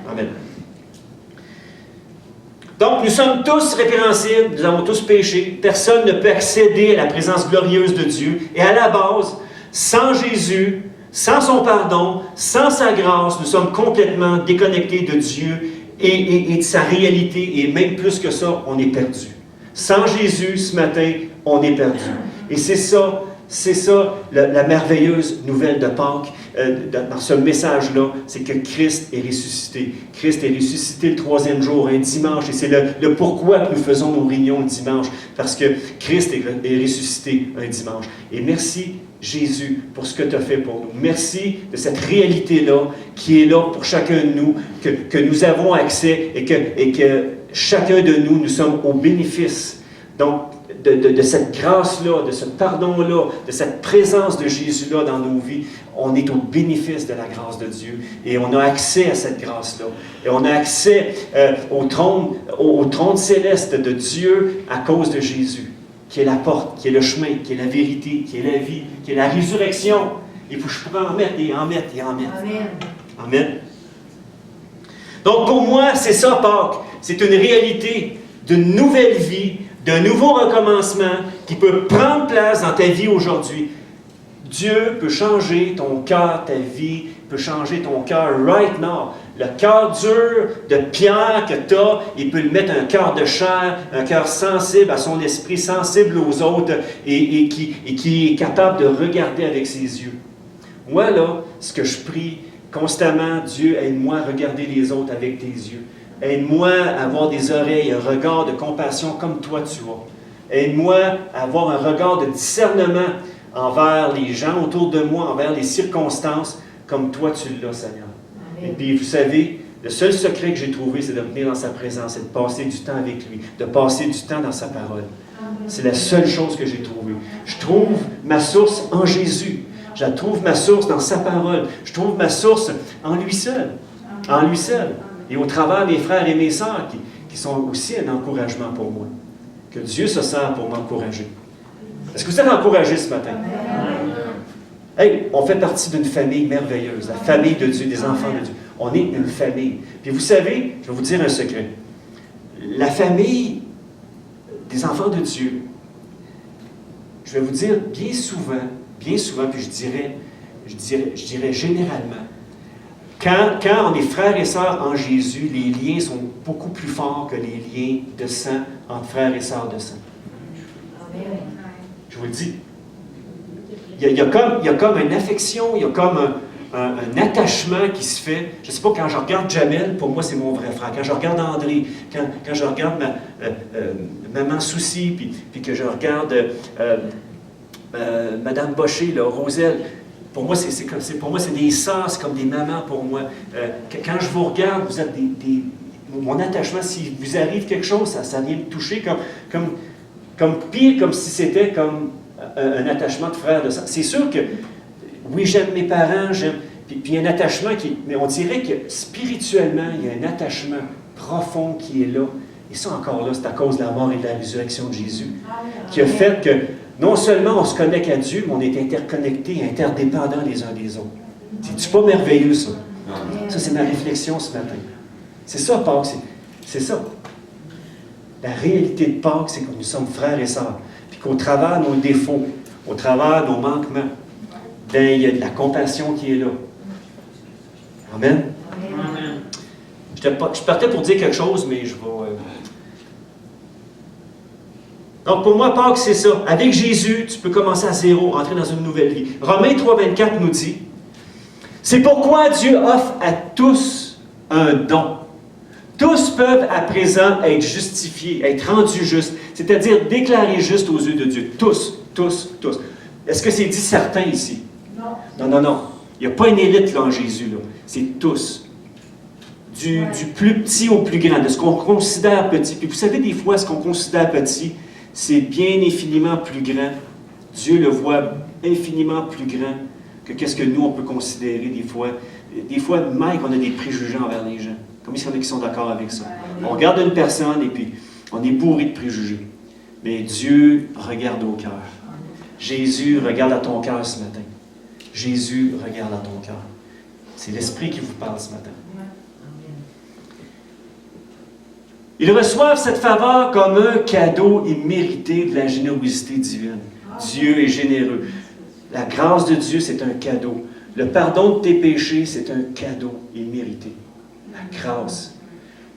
Amen. Donc, nous sommes tous répréhensibles, nous avons tous péché. Personne ne peut accéder à la présence glorieuse de Dieu. Et à la base, sans Jésus, sans son pardon, sans sa grâce, nous sommes complètement déconnectés de Dieu et de sa réalité. Et même plus que ça, on est perdu. Sans Jésus, ce matin, on est perdu. Et c'est ça la merveilleuse nouvelle de Pâques, dans ce message-là, c'est que Christ est ressuscité. Christ est ressuscité le 3e jour, un dimanche, et c'est le pourquoi que nous faisons nos réunions le dimanche, parce que Christ est ressuscité un dimanche. Et merci Jésus pour ce que tu as fait pour nous. Merci de cette réalité-là qui est là pour chacun de nous, que nous avons accès et que chacun de nous sommes au bénéfice. Donc, de cette grâce-là, de ce pardon-là, de cette présence de Jésus-là dans nos vies, on est au bénéfice de la grâce de Dieu. Et on a accès à cette grâce-là. Et on a accès au trône céleste de Dieu à cause de Jésus, qui est la porte, qui est le chemin, qui est la vérité, qui est la vie, qui est la résurrection. Il faut que je pourrais en mettre et en mettre et en mettre. Amen. Amen. Donc pour moi, c'est ça Pâques. C'est une réalité d'une nouvelle vie, d'un nouveau recommencement qui peut prendre place dans ta vie aujourd'hui. Dieu peut changer ton cœur, ta vie, peut changer ton cœur right now. Le cœur dur de pierre que tu as, il peut le mettre un cœur de chair, un cœur sensible à son esprit, sensible aux autres et qui est capable de regarder avec ses yeux. Moi, là, ce que je prie constamment, Dieu, aide-moi à regarder les autres avec tes yeux. Aide-moi à avoir des oreilles, un regard de compassion comme toi tu as. Aide-moi à avoir un regard de discernement envers les gens autour de moi, envers les circonstances, comme toi tu l'as, Seigneur. Amen. Et puis, vous savez, le seul secret que j'ai trouvé, c'est de venir dans sa présence, c'est de passer du temps avec lui, de passer du temps dans sa parole. C'est la seule chose que j'ai trouvée. Je trouve ma source en Jésus. Je trouve ma source dans sa parole. Je trouve ma source en lui seul. En lui seul. Et au travers mes frères et mes sœurs qui sont aussi un encouragement pour moi. Que Dieu se sert pour m'encourager. Est-ce que vous êtes encouragés ce matin? Hey, on fait partie d'une famille merveilleuse, la famille de Dieu, des enfants de Dieu. On est une famille. Puis vous savez, je vais vous dire un secret. La famille des enfants de Dieu, je vais vous dire bien souvent, puis je dirais généralement, quand on est frères et sœurs en Jésus, les liens sont beaucoup plus forts que les liens de sang entre frères et sœurs de sang. Je vous le dis. Il y a comme une affection, il y a comme un attachement qui se fait. Je ne sais pas, quand je regarde Jamel, pour moi, c'est mon vrai frère. Quand je regarde André, quand je regarde Maman Souci, puis que je regarde Madame Bocher, là, Roselle, pour moi, c'est des sœurs, c'est comme des mamans pour moi. Quand je vous regarde, vous êtes mon attachement, si vous arrive quelque chose, ça vient me toucher comme pire, comme si c'était comme un attachement de frère de sang. C'est sûr que, oui, j'aime mes parents, puis il y a un attachement mais on dirait que spirituellement, il y a un attachement profond qui est là. Et ça, encore là, c'est à cause de la mort et de la résurrection de Jésus, qui a fait que non seulement on se connecte à Dieu, mais on est interconnectés, interdépendants les uns des autres. C'est-tu pas merveilleux, ça? Ça, c'est ma réflexion ce matin. C'est ça, Pâques, c'est ça. La réalité de Pâques, c'est que nous sommes frères et sœurs. Puis qu'au travers de nos défauts, au travers de nos manquements, ben, il y a de la compassion qui est là. Amen? Amen. Je partais pour dire quelque chose, mais je vais... Donc, pour moi, Pâques, c'est ça. Avec Jésus, tu peux commencer à zéro, entrer dans une nouvelle vie. Romains 3,24 nous dit, C'est pourquoi Dieu offre à tous un don. Tous peuvent à présent être justifiés, être rendus justes, c'est-à-dire déclarés justes aux yeux de Dieu. Tous, tous, tous. Est-ce que c'est dit certains ici? Non. Non, non, non. Il n'y a pas une élite là en Jésus. Là. C'est tous. Du plus petit au plus grand, de ce qu'on considère petit. Puis vous savez, des fois, ce qu'on considère petit, c'est bien infiniment plus grand. Dieu le voit infiniment plus grand que qu'est-ce que nous, on peut considérer des fois. Des fois, même, on a des préjugés envers les gens. Comme il y en a qui sont d'accord avec ça. On regarde une personne et puis on est bourré de préjugés. Mais Dieu regarde au cœur. Jésus regarde à ton cœur ce matin. Jésus regarde à ton cœur. C'est l'Esprit qui vous parle ce matin. Ils reçoivent cette faveur comme un cadeau immérité de la générosité divine. Dieu est généreux. La grâce de Dieu, c'est un cadeau. Le pardon de tes péchés, c'est un cadeau immérité. La grâce.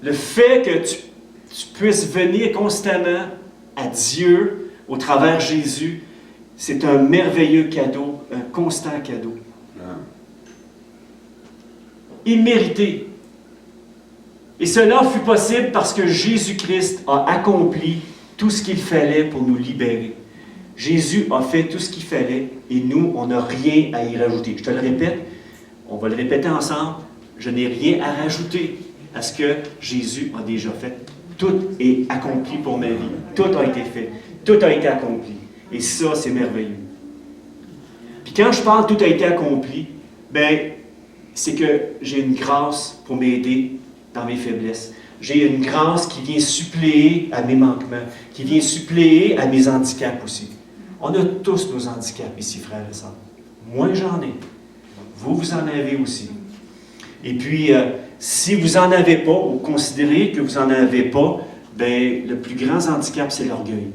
Le fait que tu puisses venir constamment à Dieu au travers Jésus, c'est un merveilleux cadeau, un constant cadeau. Immérité. Et cela fut possible parce que Jésus-Christ a accompli tout ce qu'il fallait pour nous libérer. Jésus a fait tout ce qu'il fallait et nous, on n'a rien à y rajouter. Je te le répète, on va le répéter ensemble. Je n'ai rien à rajouter à ce que Jésus a déjà fait. Tout est accompli pour ma vie. Tout a été fait. Tout a été accompli. Et ça, c'est merveilleux. Puis quand je parle tout a été accompli, ben, c'est que j'ai une grâce pour m'aider dans mes faiblesses. J'ai une grâce qui vient suppléer à mes manquements, qui vient suppléer à mes handicaps aussi. On a tous nos handicaps ici, frères et sœurs. Moi, j'en ai. Vous, vous en avez aussi. Et puis, si vous n'en avez pas, ou considérez que vous n'en avez pas, ben, le plus grand handicap, c'est l'orgueil.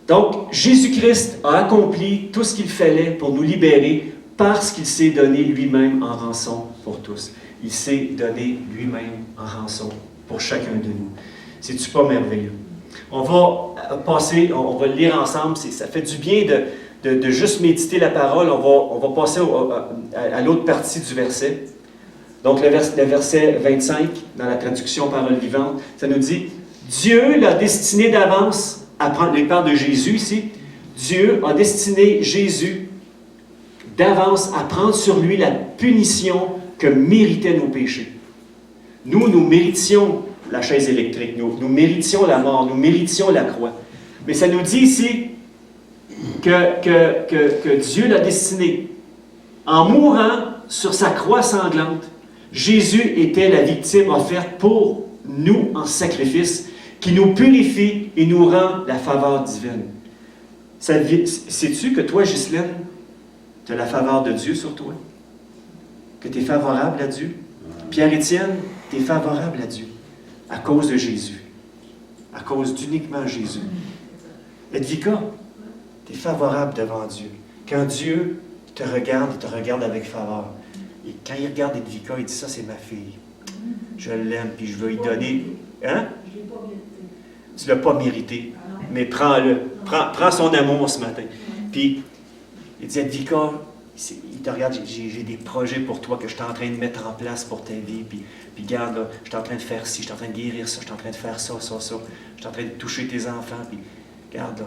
Donc, Jésus-Christ a accompli tout ce qu'il fallait pour nous libérer parce qu'il s'est donné lui-même en rançon pour tous. Il s'est donné lui-même en rançon pour chacun de nous. C'est-tu pas merveilleux? On va passer, on va le lire ensemble. Ça fait du bien de juste méditer la parole. On va passer à l'autre partie du verset. Donc, le verset 25, dans la traduction Parole vivante, ça nous dit « Dieu l'a destiné d'avance à prendre les parts de Jésus ici. Dieu a destiné Jésus d'avance à prendre sur lui la punition que méritaient nos péchés. Nous méritions la chaise électrique, nous méritions la mort, nous méritions la croix. Mais ça nous dit ici que Dieu l'a destiné. En mourant sur sa croix sanglante, Jésus était la victime offerte pour nous en sacrifice, qui nous purifie et nous rend la faveur divine. Sais-tu que toi, Ghislaine, tu as la faveur de Dieu sur toi? Que tu es favorable à Dieu? Pierre-Étienne, tu es favorable à Dieu à cause de Jésus. À cause d'uniquement Jésus. Edvika, tu es favorable devant Dieu. Quand Dieu te regarde, il te regarde avec faveur. Et quand il regarde Edvika, il dit « Ça, c'est ma fille. Je l'aime, puis je veux lui donner... » Hein? Tu ne l'as pas mérité, mais prends-le. Prends son amour ce matin. Puis, il dit, Edvika, il te regarde, j'ai des projets pour toi que je suis en train de mettre en place pour ta vie. Puis regarde, là, je suis en train de faire ci, je suis en train de guérir ça, je suis en train de faire ça, ça, ça. Je suis en train de toucher tes enfants. Puis, regarde, là,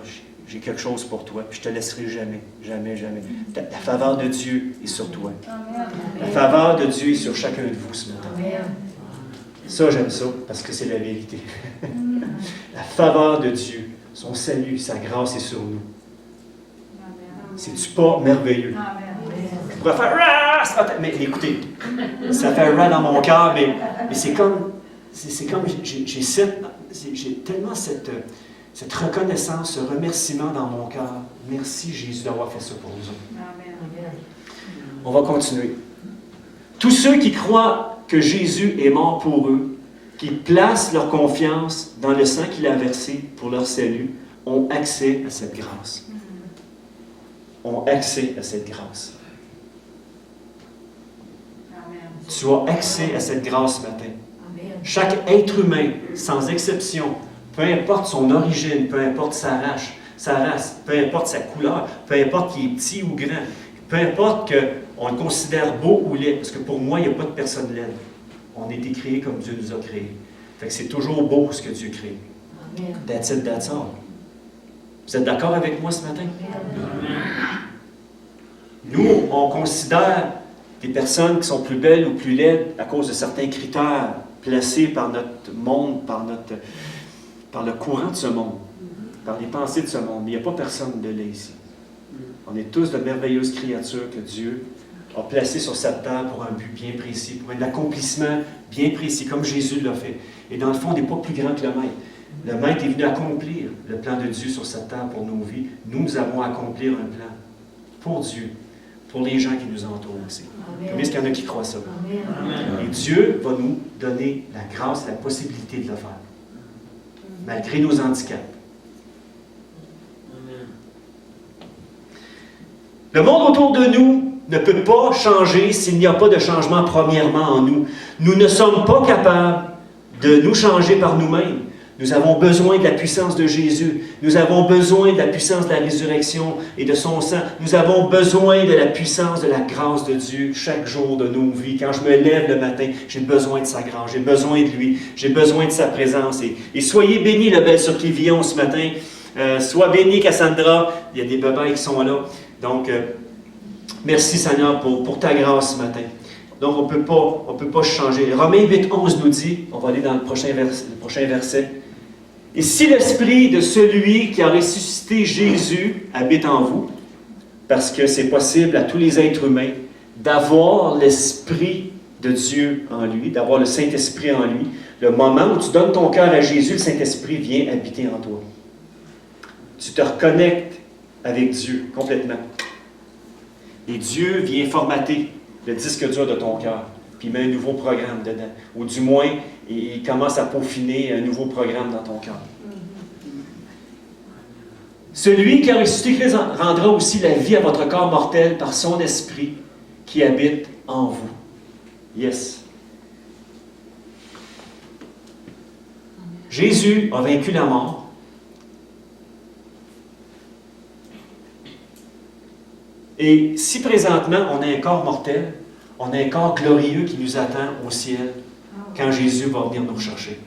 j'ai quelque chose pour toi. Puis je te laisserai jamais, jamais, jamais. La faveur de Dieu est sur toi. La faveur de Dieu est sur chacun de vous ce matin. Ça, j'aime ça, parce que c'est la vérité. La faveur de Dieu, son salut, sa grâce est sur nous. C'est-tu pas merveilleux? Je pourrais faire « mais écoutez, ça fait « rah » dans mon cœur, mais c'est comme j'ai tellement cette reconnaissance, ce remerciement dans mon cœur. Merci Jésus d'avoir fait ça pour nous autres. On va continuer. Tous ceux qui croient que Jésus est mort pour eux, qui placent leur confiance dans le sang qu'il a versé pour leur salut, ont accès à cette grâce. Ont accès à cette grâce. Amen. Tu as accès à cette grâce ce matin. Amen. Chaque être humain, sans exception, peu importe son origine, peu importe sa race, peu importe sa couleur, peu importe qu'il est petit ou grand, peu importe qu'on le considère beau ou laid, parce que pour moi, il n'y a pas de personne laide. On a été créés comme Dieu nous a créés. Fait que c'est toujours beau ce que Dieu crée. Amen. That's it, that's all. Vous êtes d'accord avec moi ce matin? Amen. Nous, on considère des personnes qui sont plus belles ou plus laides à cause de certains critères placés par notre monde, par le courant de ce monde, par les pensées de ce monde. Mais il n'y a pas personne de laid ici. On est tous de merveilleuses créatures que Dieu a placées sur cette terre pour un but bien précis, pour un accomplissement bien précis, comme Jésus l'a fait. Et dans le fond, on n'est pas plus grand que le Maître. Le Maître est venu accomplir le plan de Dieu sur cette terre pour nos vies. Nous avons à accomplir un plan pour Dieu, pour les gens qui nous entourent aussi. Combien est-ce qu'il y en a qui croient ça? Amen. Et Dieu va nous donner la grâce, la possibilité de le faire, malgré nos handicaps. Le monde autour de nous ne peut pas changer s'il n'y a pas de changement premièrement en nous. Nous ne sommes pas capables de nous changer par nous-mêmes. Nous avons besoin de la puissance de Jésus. Nous avons besoin de la puissance de la résurrection et de son sang. Nous avons besoin de la puissance de la grâce de Dieu chaque jour de nos vies. Quand je me lève le matin, j'ai besoin de sa grâce, j'ai besoin de lui, j'ai besoin de sa présence. Et soyez bénis, la belle sur Clivillon ce matin. Sois bénie, Cassandra. Il y a des bébés qui sont là. Donc, merci Seigneur pour ta grâce ce matin. Donc, on peut pas changer. Romains 8:11 nous dit, on va aller dans le prochain verset. Et si l'esprit de celui qui a ressuscité Jésus habite en vous, parce que c'est possible à tous les êtres humains d'avoir l'esprit de Dieu en lui, d'avoir le Saint-Esprit en lui, le moment où tu donnes ton cœur à Jésus, le Saint-Esprit vient habiter en toi. Tu te reconnectes avec Dieu complètement. Et Dieu vient formater le disque dur de ton cœur, puis il met un nouveau programme dedans. Ou du moins, il commence à peaufiner un nouveau programme dans ton cœur. Celui qui a ressuscité Christ rendra aussi la vie à votre corps mortel par son esprit qui habite en vous. Yes. Jésus a vaincu la mort. Et si présentement on a un corps mortel, on a un corps glorieux qui nous attend au ciel quand Jésus va venir nous rechercher.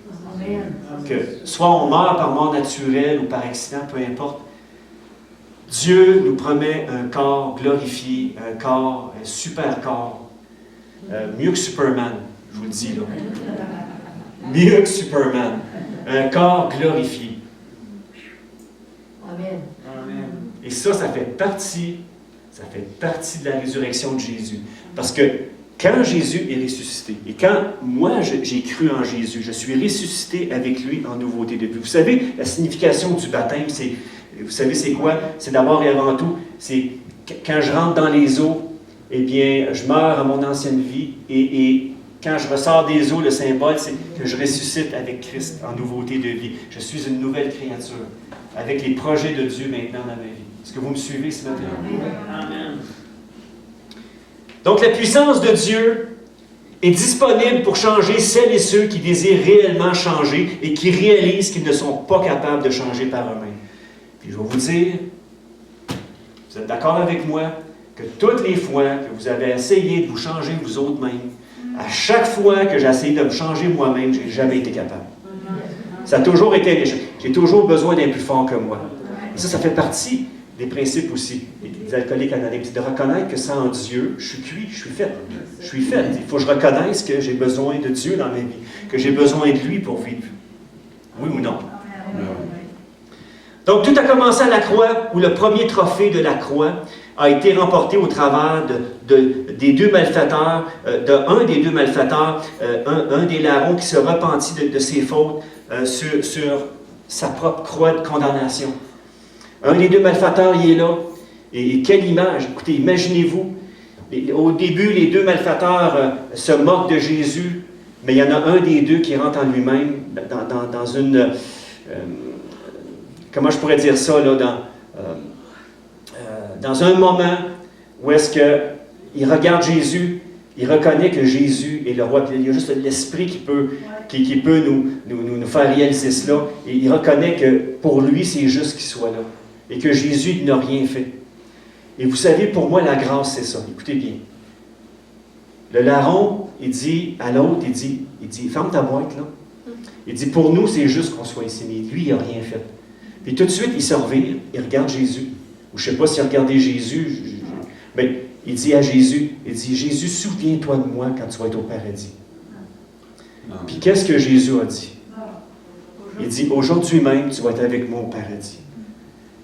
Que soit on meurt par mort naturelle ou par accident, peu importe, Dieu nous promet un corps glorifié, un super corps, mieux que Superman, je vous le dis là. Mieux que Superman, un corps glorifié. Amen. Et ça fait partie de la résurrection de Jésus. Parce que quand Jésus est ressuscité, et quand moi j'ai cru en Jésus, je suis ressuscité avec lui en nouveauté de vie. Vous savez, la signification du baptême, vous savez c'est quoi? C'est d'abord et avant tout, c'est quand je rentre dans les eaux, eh bien, je meurs à mon ancienne vie, et quand je ressors des eaux, le symbole, c'est que je ressuscite avec Christ en nouveauté de vie. Je suis une nouvelle créature, avec les projets de Dieu maintenant dans ma vie. Est-ce que vous me suivez ce matin? Amen. Donc, la puissance de Dieu est disponible pour changer celles et ceux qui désirent réellement changer et qui réalisent qu'ils ne sont pas capables de changer par eux-mêmes. Puis je vais vous dire, vous êtes d'accord avec moi, que toutes les fois que vous avez essayé de vous changer vous autres-mêmes, à chaque fois que j'ai essayé de me changer moi-même, je n'ai jamais été capable. Ça a toujours été un échec. J'ai toujours besoin d'un plus fort que moi. Et ça fait partie des principes aussi, des alcooliques anonymes, c'est de reconnaître que sans Dieu, je suis cuit, je suis fait. Je suis fait. Il faut que je reconnaisse que j'ai besoin de Dieu dans ma vie, que j'ai besoin de lui pour vivre. Oui ou non? Donc, tout a commencé à la croix, où le premier trophée de la croix a été remporté au travers des deux malfaiteurs, un des deux malfaiteurs, un des larrons qui se repentit de ses fautes sur sa propre croix de condamnation. Un des deux malfaiteurs, il est là. Et quelle image! Écoutez, imaginez-vous, au début, les deux malfaiteurs se moquent de Jésus, mais il y en a un des deux qui rentre en lui-même dans une... comment je pourrais dire ça, là, dans un moment où est-ce qu'il regarde Jésus, Il reconnaît que Jésus est le roi. Il y a juste l'Esprit qui peut nous faire réaliser cela. Et il reconnaît que pour lui, c'est juste qu'il soit là. Et que Jésus n'a rien fait. Et vous savez, pour moi, la grâce, c'est ça. Écoutez bien. Le larron, il dit à l'autre, il dit, ferme ta boîte, là. Il dit, pour nous, c'est juste qu'on soit ici. Mais lui, il n'a rien fait. Puis tout de suite, il se revire, il regarde Jésus. Ou je ne sais pas s'il a regardé Jésus, mais il dit à Jésus, Jésus, souviens-toi de moi quand tu vas être au paradis. Puis qu'est-ce que Jésus a dit? Il dit, aujourd'hui même, tu vas être avec moi au paradis.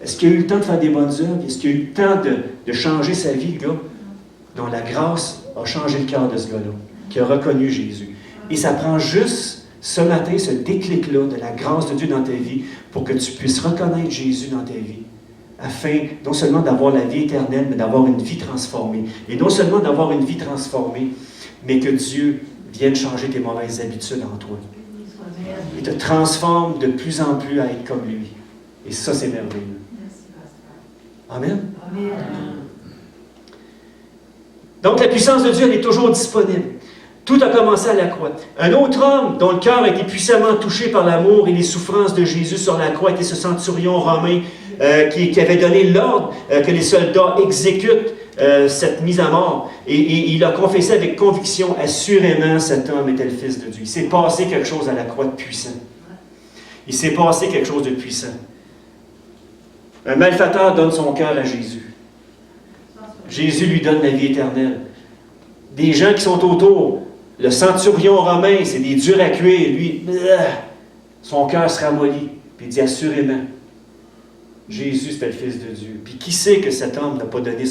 Est-ce qu'il a eu le temps de faire des bonnes œuvres? Est-ce qu'il a eu le temps de changer sa vie, le gars? Non, la grâce a changé le cœur de ce gars-là, qui a reconnu Jésus. Et ça prend juste ce matin, ce déclic-là de la grâce de Dieu dans ta vie pour que tu puisses reconnaître Jésus dans ta vie, afin non seulement d'avoir la vie éternelle, mais d'avoir une vie transformée. Et non seulement d'avoir une vie transformée, mais que Dieu vienne changer tes mauvaises habitudes en toi. Et te transforme de plus en plus à être comme lui. Et ça, c'est merveilleux. Amen. Amen. Donc, la puissance de Dieu, elle est toujours disponible. Tout a commencé à la croix. Un autre homme dont le cœur a été puissamment touché par l'amour et les souffrances de Jésus sur la croix était ce centurion romain qui avait donné l'ordre que les soldats exécutent cette mise à mort. Et il a confessé avec conviction, assurément, cet homme était le Fils de Dieu. Il s'est passé quelque chose à la croix de puissant. Il s'est passé quelque chose de puissant. Un malfaiteur donne son cœur à Jésus. Jésus lui donne la vie éternelle. Des gens qui sont autour, le centurion romain, c'est des durs à cuire. Lui, son cœur se ramollit. Puis il dit assurément, Jésus, c'était le Fils de Dieu. Puis qui sait que cet homme n'a pas donné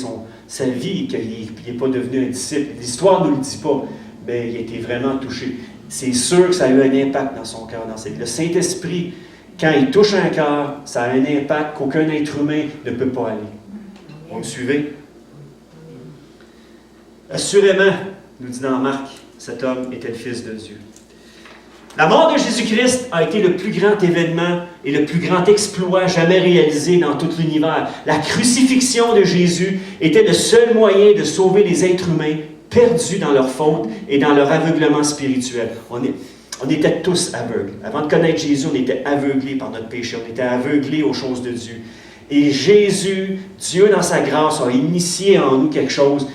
sa vie, qu'il n'est pas devenu un disciple? L'histoire ne nous le dit pas, mais il a été vraiment touché. C'est sûr que ça a eu un impact dans son cœur, dans sa vie. Le Saint-Esprit, quand il touche un cœur, ça a un impact qu'aucun être humain ne peut pas aller. Vous me suivez? Assurément, nous dit dans Marc, cet homme était le Fils de Dieu. La mort de Jésus-Christ a été le plus grand événement et le plus grand exploit jamais réalisé dans tout l'univers. La crucifixion de Jésus était le seul moyen de sauver les êtres humains perdus dans leurs fautes et dans leur aveuglement spirituel. On était tous aveugles. Avant de connaître Jésus, on était aveuglés par notre péché. On était aveuglés aux choses de Dieu. Et Jésus, Dieu dans sa grâce, a initié en nous quelque chose.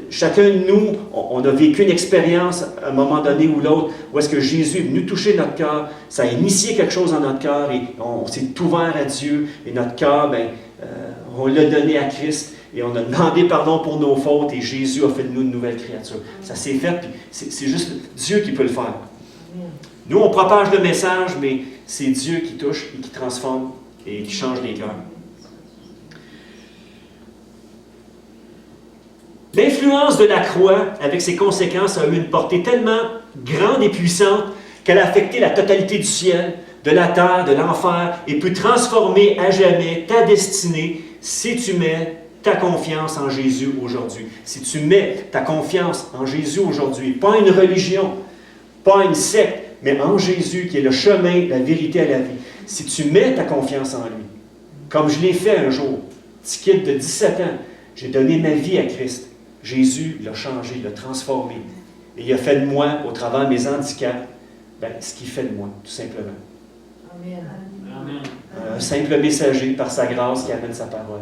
Chacun de nous, on a vécu une expérience à un moment donné ou l'autre où est-ce que Jésus est venu toucher notre cœur, ça a initié quelque chose dans notre cœur et on s'est ouvert à Dieu et notre cœur, on l'a donné à Christ et on a demandé pardon pour nos fautes et Jésus a fait de nous une nouvelle créature. Ça s'est fait, puis c'est juste Dieu qui peut le faire. Nous, on propage le message, mais c'est Dieu qui touche et qui transforme et qui change les cœurs. L'influence de la croix, avec ses conséquences, a eu une portée tellement grande et puissante qu'elle a affecté la totalité du ciel, de la terre, de l'enfer, et peut transformer à jamais ta destinée si tu mets ta confiance en Jésus aujourd'hui. Si tu mets ta confiance en Jésus aujourd'hui, pas une religion, pas une secte, mais en Jésus qui est le chemin, la vérité à la vie. Si tu mets ta confiance en lui, comme je l'ai fait un jour, petit kid de 17 ans, j'ai donné ma vie à Christ. Jésus l'a changé, l'a transformé. Et il a fait de moi, au travers de mes handicaps, ce qu'il fait de moi, tout simplement. Amen. Un simple messager par sa grâce qui amène sa parole.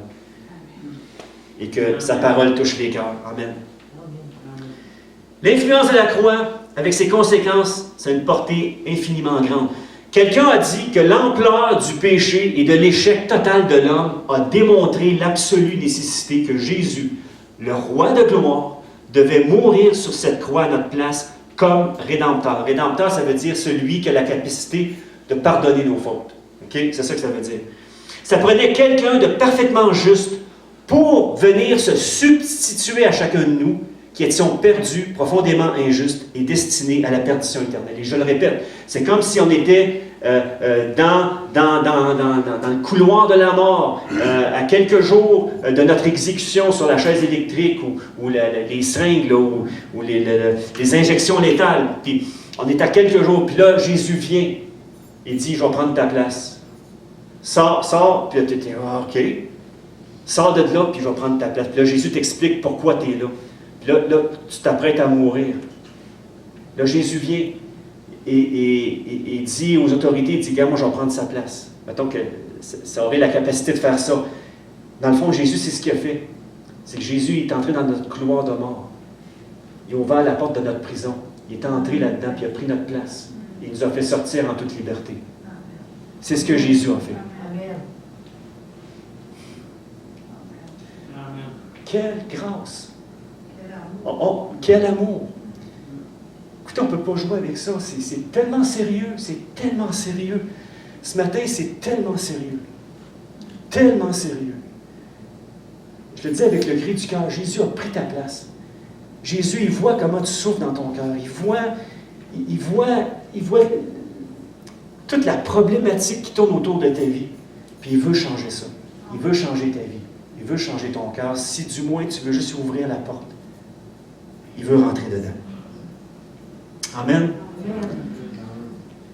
Et que sa parole touche les cœurs. Amen. L'influence de la croix, avec ses conséquences, c'est une portée infiniment grande. Quelqu'un a dit que l'ampleur du péché et de l'échec total de l'homme a démontré l'absolue nécessité que Jésus, le roi de gloire, devait mourir sur cette croix à notre place comme rédempteur. Rédempteur, ça veut dire celui qui a la capacité de pardonner nos fautes. Okay? C'est ça que ça veut dire. Ça prenait quelqu'un de parfaitement juste pour venir se substituer à chacun de nous qui étions perdus, profondément injustes et destinés à la perdition éternelle. Et je le répète, c'est comme si on était dans le couloir de la mort, à quelques jours de notre exécution sur la chaise électrique ou les seringues, là, ou les injections létales. Puis on est à quelques jours, puis là, Jésus vient et dit, je vais prendre ta place. Sors, puis là, tu es OK. Sors de là, puis je vais prendre ta place. Puis là, Jésus t'explique pourquoi tu es là. Là, tu t'apprêtes à mourir. Là, Jésus vient et dit aux autorités, il dit, gars, moi, je vais prendre sa place. Mettons que ça aurait la capacité de faire ça. Dans le fond, Jésus, c'est ce qu'il a fait. C'est que Jésus est entré dans notre couloir de mort. Il a ouvert la porte de notre prison. Il est entré là-dedans, puis il a pris notre place. Il nous a fait sortir en toute liberté. C'est ce que Jésus a fait. Quelle grâce! Quel amour! Écoutez, on ne peut pas jouer avec ça. C'est tellement sérieux. C'est tellement sérieux. Ce matin, c'est tellement sérieux. Tellement sérieux. Je te le dis avec le cri du cœur, Jésus a pris ta place. Jésus, il voit comment tu souffres dans ton cœur. Il voit toute la problématique qui tourne autour de ta vie. Puis il veut changer ça. Il veut changer ta vie. Il veut changer ton cœur. Si du moins tu veux juste ouvrir la porte, il veut rentrer dedans. Amen.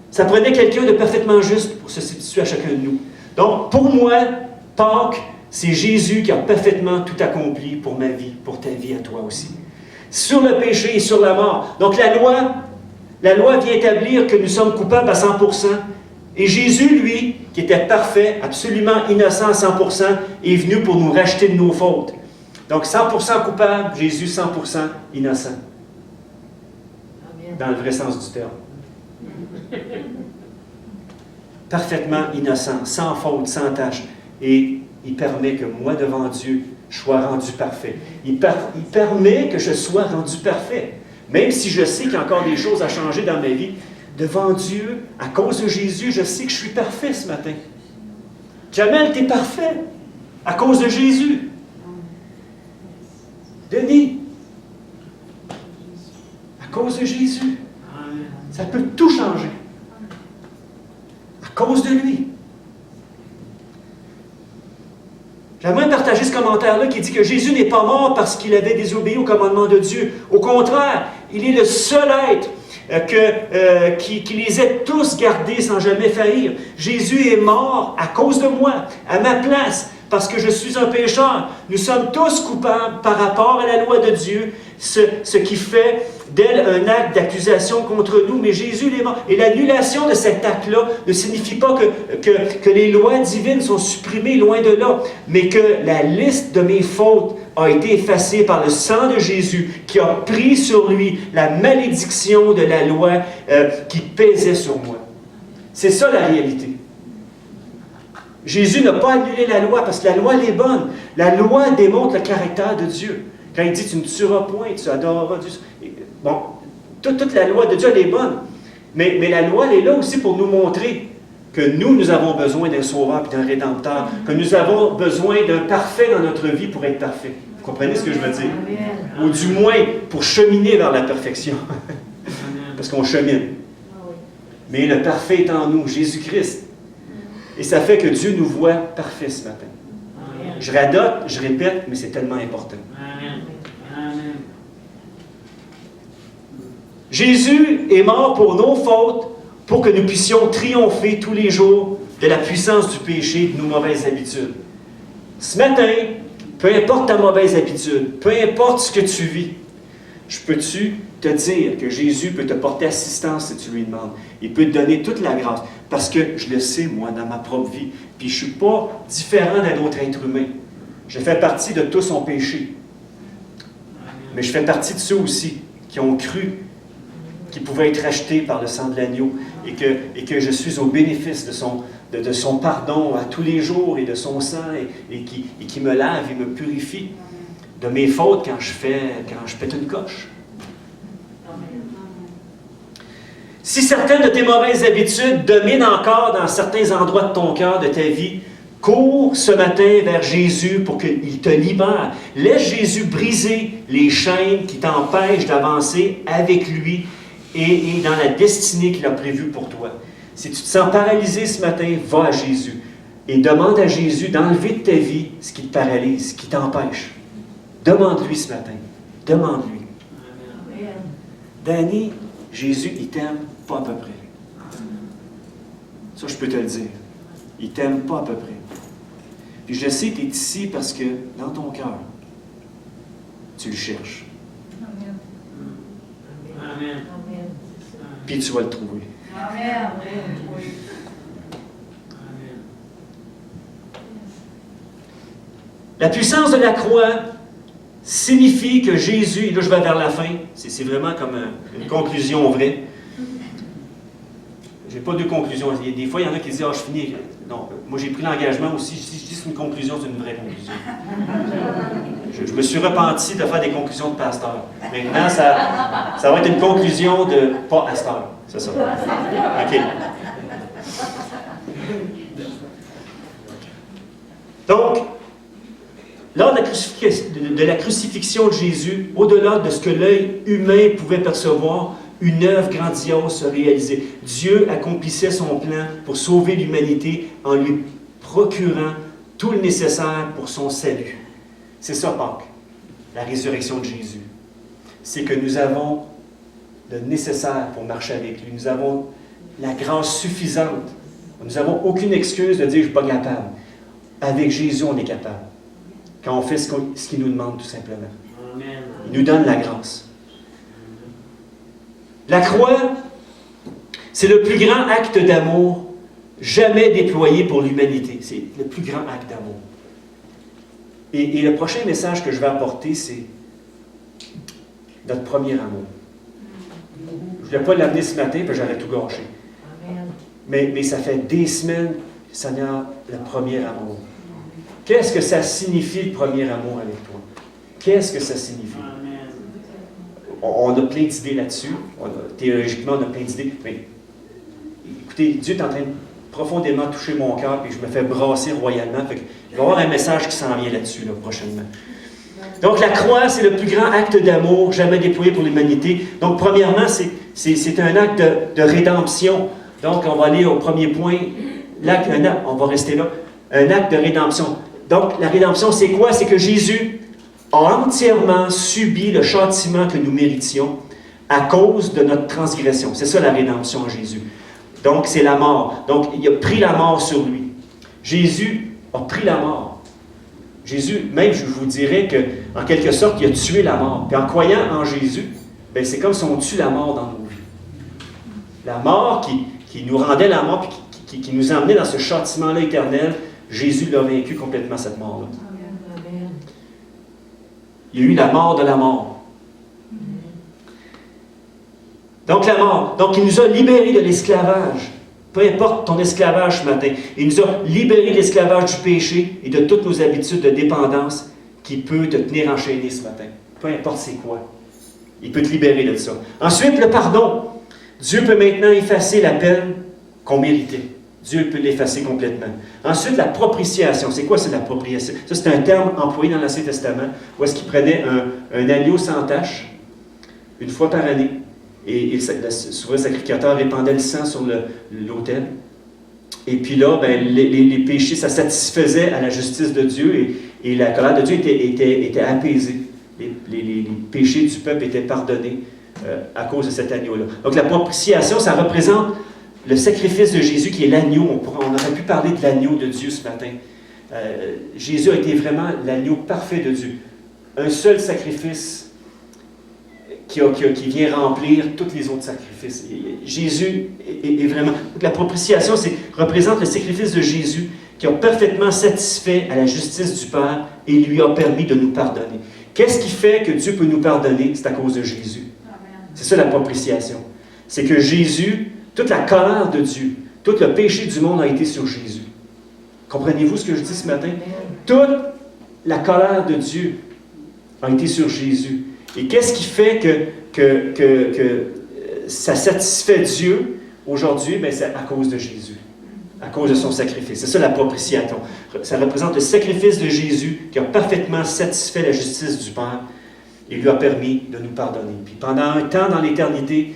Ça prenait quelqu'un de parfaitement juste pour se substituer à chacun de nous. Donc, pour moi, Pâques, c'est Jésus qui a parfaitement tout accompli pour ma vie, pour ta vie à toi aussi. Sur le péché et sur la mort. Donc, la loi vient établir que nous sommes coupables à 100%. Et Jésus, lui, qui était parfait, absolument innocent à 100%, est venu pour nous racheter de nos fautes. Donc, 100% coupable, Jésus 100% innocent. Dans le vrai sens du terme. Parfaitement innocent, sans faute, sans tache. Et il permet que moi, devant Dieu, je sois rendu parfait. Il permet que je sois rendu parfait. Même si je sais qu'il y a encore des choses à changer dans ma vie, devant Dieu, à cause de Jésus, je sais que je suis parfait ce matin. Jamel, tu es parfait à cause de Jésus. Denis, à cause de Jésus. Ça peut tout changer. À cause de lui. J'aimerais partager ce commentaire-là qui dit que Jésus n'est pas mort parce qu'il avait désobéi au commandement de Dieu. Au contraire, il est le seul être qui les ait tous gardés sans jamais faillir. Jésus est mort à cause de moi, à ma place, parce que je suis un pécheur. Nous sommes tous coupables par rapport à la loi de Dieu, ce qui fait d'elle un acte d'accusation contre nous, mais Jésus est mort. Et l'annulation de cet acte-là ne signifie pas que les lois divines sont supprimées, loin de là, mais que la liste de mes fautes a été effacée par le sang de Jésus, qui a pris sur lui la malédiction de la loi qui pesait sur moi. C'est ça la réalité. Jésus n'a pas annulé la loi, parce que la loi, elle est bonne. La loi démontre le caractère de Dieu. Quand il dit « tu ne tueras point, tu adoreras Dieu », bon, toute la loi de Dieu, elle est bonne. Mais la loi, elle est là aussi pour nous montrer que nous avons besoin d'un sauveur et d'un rédempteur, que nous avons besoin d'un parfait dans notre vie pour être parfait. Vous comprenez ce que je veux dire? Ou du moins, pour cheminer vers la perfection. Parce qu'on chemine. Mais le parfait est en nous, Jésus-Christ. Et ça fait que Dieu nous voit parfaits ce matin. Je radote, je répète, mais c'est tellement important. Jésus est mort pour nos fautes, pour que nous puissions triompher tous les jours de la puissance du péché et de nos mauvaises habitudes. Ce matin, peu importe ta mauvaise habitude, peu importe ce que tu vis, peux-tu te dire que Jésus peut te porter assistance si tu lui demandes. Il peut te donner toute la grâce. Parce que je le sais, moi, dans ma propre vie. Puis je ne suis pas différent d'un autre être humain. Je fais partie de tout son péché. Mais je fais partie de ceux aussi qui ont cru qu'ils pouvaient être rachetés par le sang de l'agneau et que je suis au bénéfice de son pardon à tous les jours et de son sang et qui me lave et me purifie de mes fautes quand je pète une coche. Si certaines de tes mauvaises habitudes dominent encore dans certains endroits de ton cœur, de ta vie, cours ce matin vers Jésus pour qu'il te libère. Laisse Jésus briser les chaînes qui t'empêchent d'avancer avec lui et dans la destinée qu'il a prévue pour toi. Si tu te sens paralysé ce matin, va à Jésus et demande à Jésus d'enlever de ta vie ce qui te paralyse, ce qui t'empêche. Demande-lui ce matin. Demande-lui. Danny, Jésus, il t'aime pas à peu près. Ça, je peux te le dire. Il t'aime pas à peu près. Puis je sais que tu es ici parce que dans ton cœur, tu le cherches. Amen. Puis tu vas le trouver. Amen. La puissance de la croix signifie que Jésus, et là je vais vers la fin, c'est vraiment comme une conclusion vraie. J'ai pas de conclusion. Des fois, il y en a qui disent « Ah, je finis. » Non, moi j'ai pris l'engagement aussi. Si je dis c'est une conclusion, c'est une vraie conclusion. Je me suis repenti de faire des conclusions de pasteur. Maintenant, ça va être une conclusion de pas à cette heure. C'est ça. OK. Donc, lors de la crucifixion de Jésus, au-delà de ce que l'œil humain pouvait percevoir, une œuvre grandiose se réalisait. Dieu accomplissait son plan pour sauver l'humanité en lui procurant tout le nécessaire pour son salut. C'est ça, Pâques, la résurrection de Jésus. C'est que nous avons le nécessaire pour marcher avec lui. Nous avons la grâce suffisante. Nous n'avons aucune excuse de dire « je ne suis pas capable ». Avec Jésus, on est capable. Quand on fait ce qu'il nous demande, tout simplement. Amen. Il nous donne la grâce. La croix, c'est le plus grand acte d'amour jamais déployé pour l'humanité. C'est le plus grand acte d'amour. Et le prochain message que je vais apporter, c'est notre premier amour. Je ne voulais pas l'amener ce matin, parce que j'aurais tout gâché. Mais ça fait des semaines, Seigneur, le premier amour. Qu'est-ce que ça signifie, le premier amour avec toi? Qu'est-ce que ça signifie? On a plein d'idées là-dessus. Théologiquement, on a plein d'idées. Mais écoutez, Dieu est en train de profondément toucher mon cœur et je me fais brasser royalement. Fait il va y avoir un message qui s'en vient là-dessus prochainement. Donc, la croix, c'est le plus grand acte d'amour jamais déployé pour l'humanité. Donc, premièrement, c'est un acte de rédemption. Donc, on va aller au premier point. On va rester là. Un acte de rédemption. Donc, la rédemption, c'est quoi? C'est que Jésus a entièrement subi le châtiment que nous méritions à cause de notre transgression. C'est ça la rédemption en Jésus. Donc, c'est la mort. Donc, il a pris la mort sur lui. Jésus a pris la mort. Jésus, même, je vous dirais qu'en quelque sorte, il a tué la mort. Puis en croyant en Jésus, bien, c'est comme si on tue la mort dans nos vies. La mort qui nous rendait la mort, puis qui nous emmenait dans ce châtiment-là éternel, Jésus l'a vaincu complètement, cette mort-là. Il y a eu la mort de la mort. Donc la mort. Donc il nous a libérés de l'esclavage. Peu importe ton esclavage ce matin. Il nous a libérés de l'esclavage du péché et de toutes nos habitudes de dépendance qui peut te tenir enchaîné ce matin. Peu importe c'est quoi. Il peut te libérer de ça. Ensuite, le pardon. Dieu peut maintenant effacer la peine qu'on méritait. Dieu peut l'effacer complètement. Ensuite, la propitiation. C'est quoi, c'est la propitiation? Ça, c'est un terme employé dans l'Ancien Testament, où est-ce qu'il prenait un agneau sans tache, une fois par année, et souvent le sacrificateur répandait le sang sur l'autel. Et puis là, ben, les péchés, ça satisfaisait à la justice de Dieu, et la colère de Dieu était apaisée. Les péchés du peuple étaient pardonnés à cause de cet agneau-là. Donc la propitiation, ça représente le sacrifice de Jésus qui est l'agneau. On aurait pu parler de l'agneau de Dieu ce matin. Jésus a été vraiment l'agneau parfait de Dieu. Un seul sacrifice qui vient remplir tous les autres sacrifices. Jésus est vraiment... Donc la propitiation représente le sacrifice de Jésus qui a parfaitement satisfait à la justice du Père et lui a permis de nous pardonner. Qu'est-ce qui fait que Dieu peut nous pardonner? C'est à cause de Jésus. C'est ça la propitiation. C'est que Jésus... Toute la colère de Dieu, tout le péché du monde a été sur Jésus. Comprenez-vous ce que je dis ce matin? Toute la colère de Dieu a été sur Jésus. Et qu'est-ce qui fait que ça satisfait Dieu aujourd'hui? Bien, c'est à cause de Jésus, à cause de son sacrifice. C'est ça la propitiation. Ça représente le sacrifice de Jésus qui a parfaitement satisfait la justice du Père et lui a permis de nous pardonner. Puis pendant un temps dans l'éternité,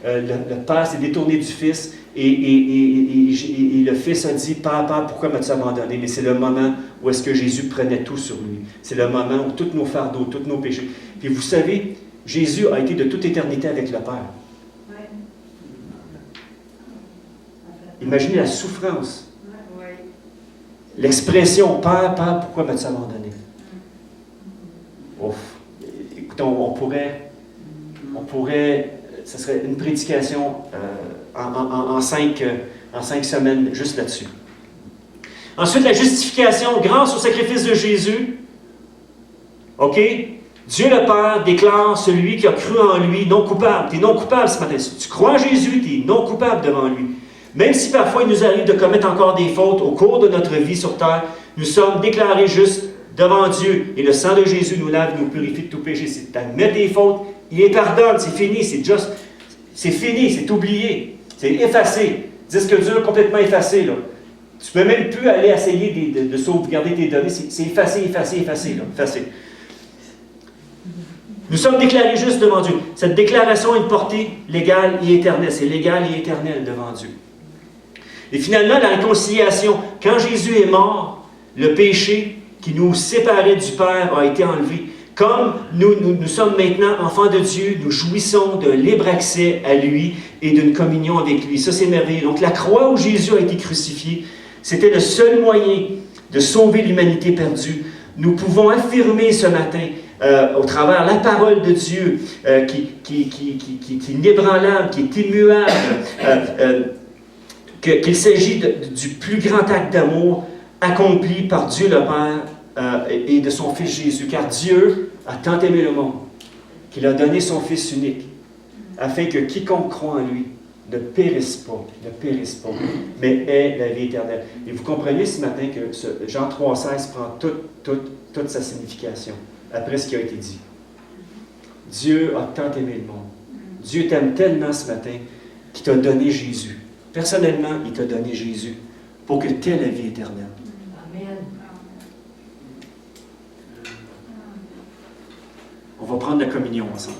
le Père s'est détourné du Fils et le Fils a dit « Papa, pourquoi m'as-tu abandonné? » Mais c'est le moment où est-ce que Jésus prenait tout sur lui. C'est le moment où tous nos fardeaux, tous nos péchés. Puis vous savez, Jésus a été de toute éternité avec le Père. Imaginez la souffrance. L'expression « Père, Père, pourquoi m'as-tu abandonné? » Ouf! Écoutez, on pourrait, ce serait une prédication en 5 semaines juste là-dessus. Ensuite, la justification, grâce au sacrifice de Jésus. OK? Dieu le Père déclare celui qui a cru en lui non coupable. Tu es non coupable ce matin. Si tu crois en Jésus, tu es non coupable devant lui. Même si parfois il nous arrive de commettre encore des fautes au cours de notre vie sur terre, nous sommes déclarés justes devant Dieu. Et le sang de Jésus nous lave, nous purifie de tout péché. Si tu admets des fautes, il les pardonne. C'est fini, c'est fini, c'est oublié. C'est effacé. Disque dur complètement effacé, là. Tu ne peux même plus aller essayer de sauvegarder tes données. C'est effacé, là. Effacé. Nous sommes déclarés justes devant Dieu. Cette déclaration a une portée légale et éternelle. C'est légal et éternel devant Dieu. Et finalement, la réconciliation. Quand Jésus est mort, le péché qui nous séparait du Père a été enlevé. Comme nous sommes maintenant enfants de Dieu, nous jouissons d'un libre accès à lui et d'une communion avec lui. Ça, c'est merveilleux. Donc, la croix où Jésus a été crucifié, c'était le seul moyen de sauver l'humanité perdue. Nous pouvons affirmer ce matin, au travers la parole de Dieu, qui est inébranlable, qui est immuable, qu'il s'agit du plus grand acte d'amour accompli par Dieu le Père et de son Fils Jésus. Car Dieu a tant aimé le monde qu'il a donné son Fils unique, afin que quiconque croit en lui ne périsse pas, mais ait la vie éternelle. Et vous comprenez ce matin que Jean 3,16 prend toute sa signification après ce qui a été dit. Dieu a tant aimé le monde. Dieu t'aime tellement ce matin qu'il t'a donné Jésus. Personnellement, il t'a donné Jésus pour que tu aies la vie éternelle. Amen. On va prendre la communion ensemble.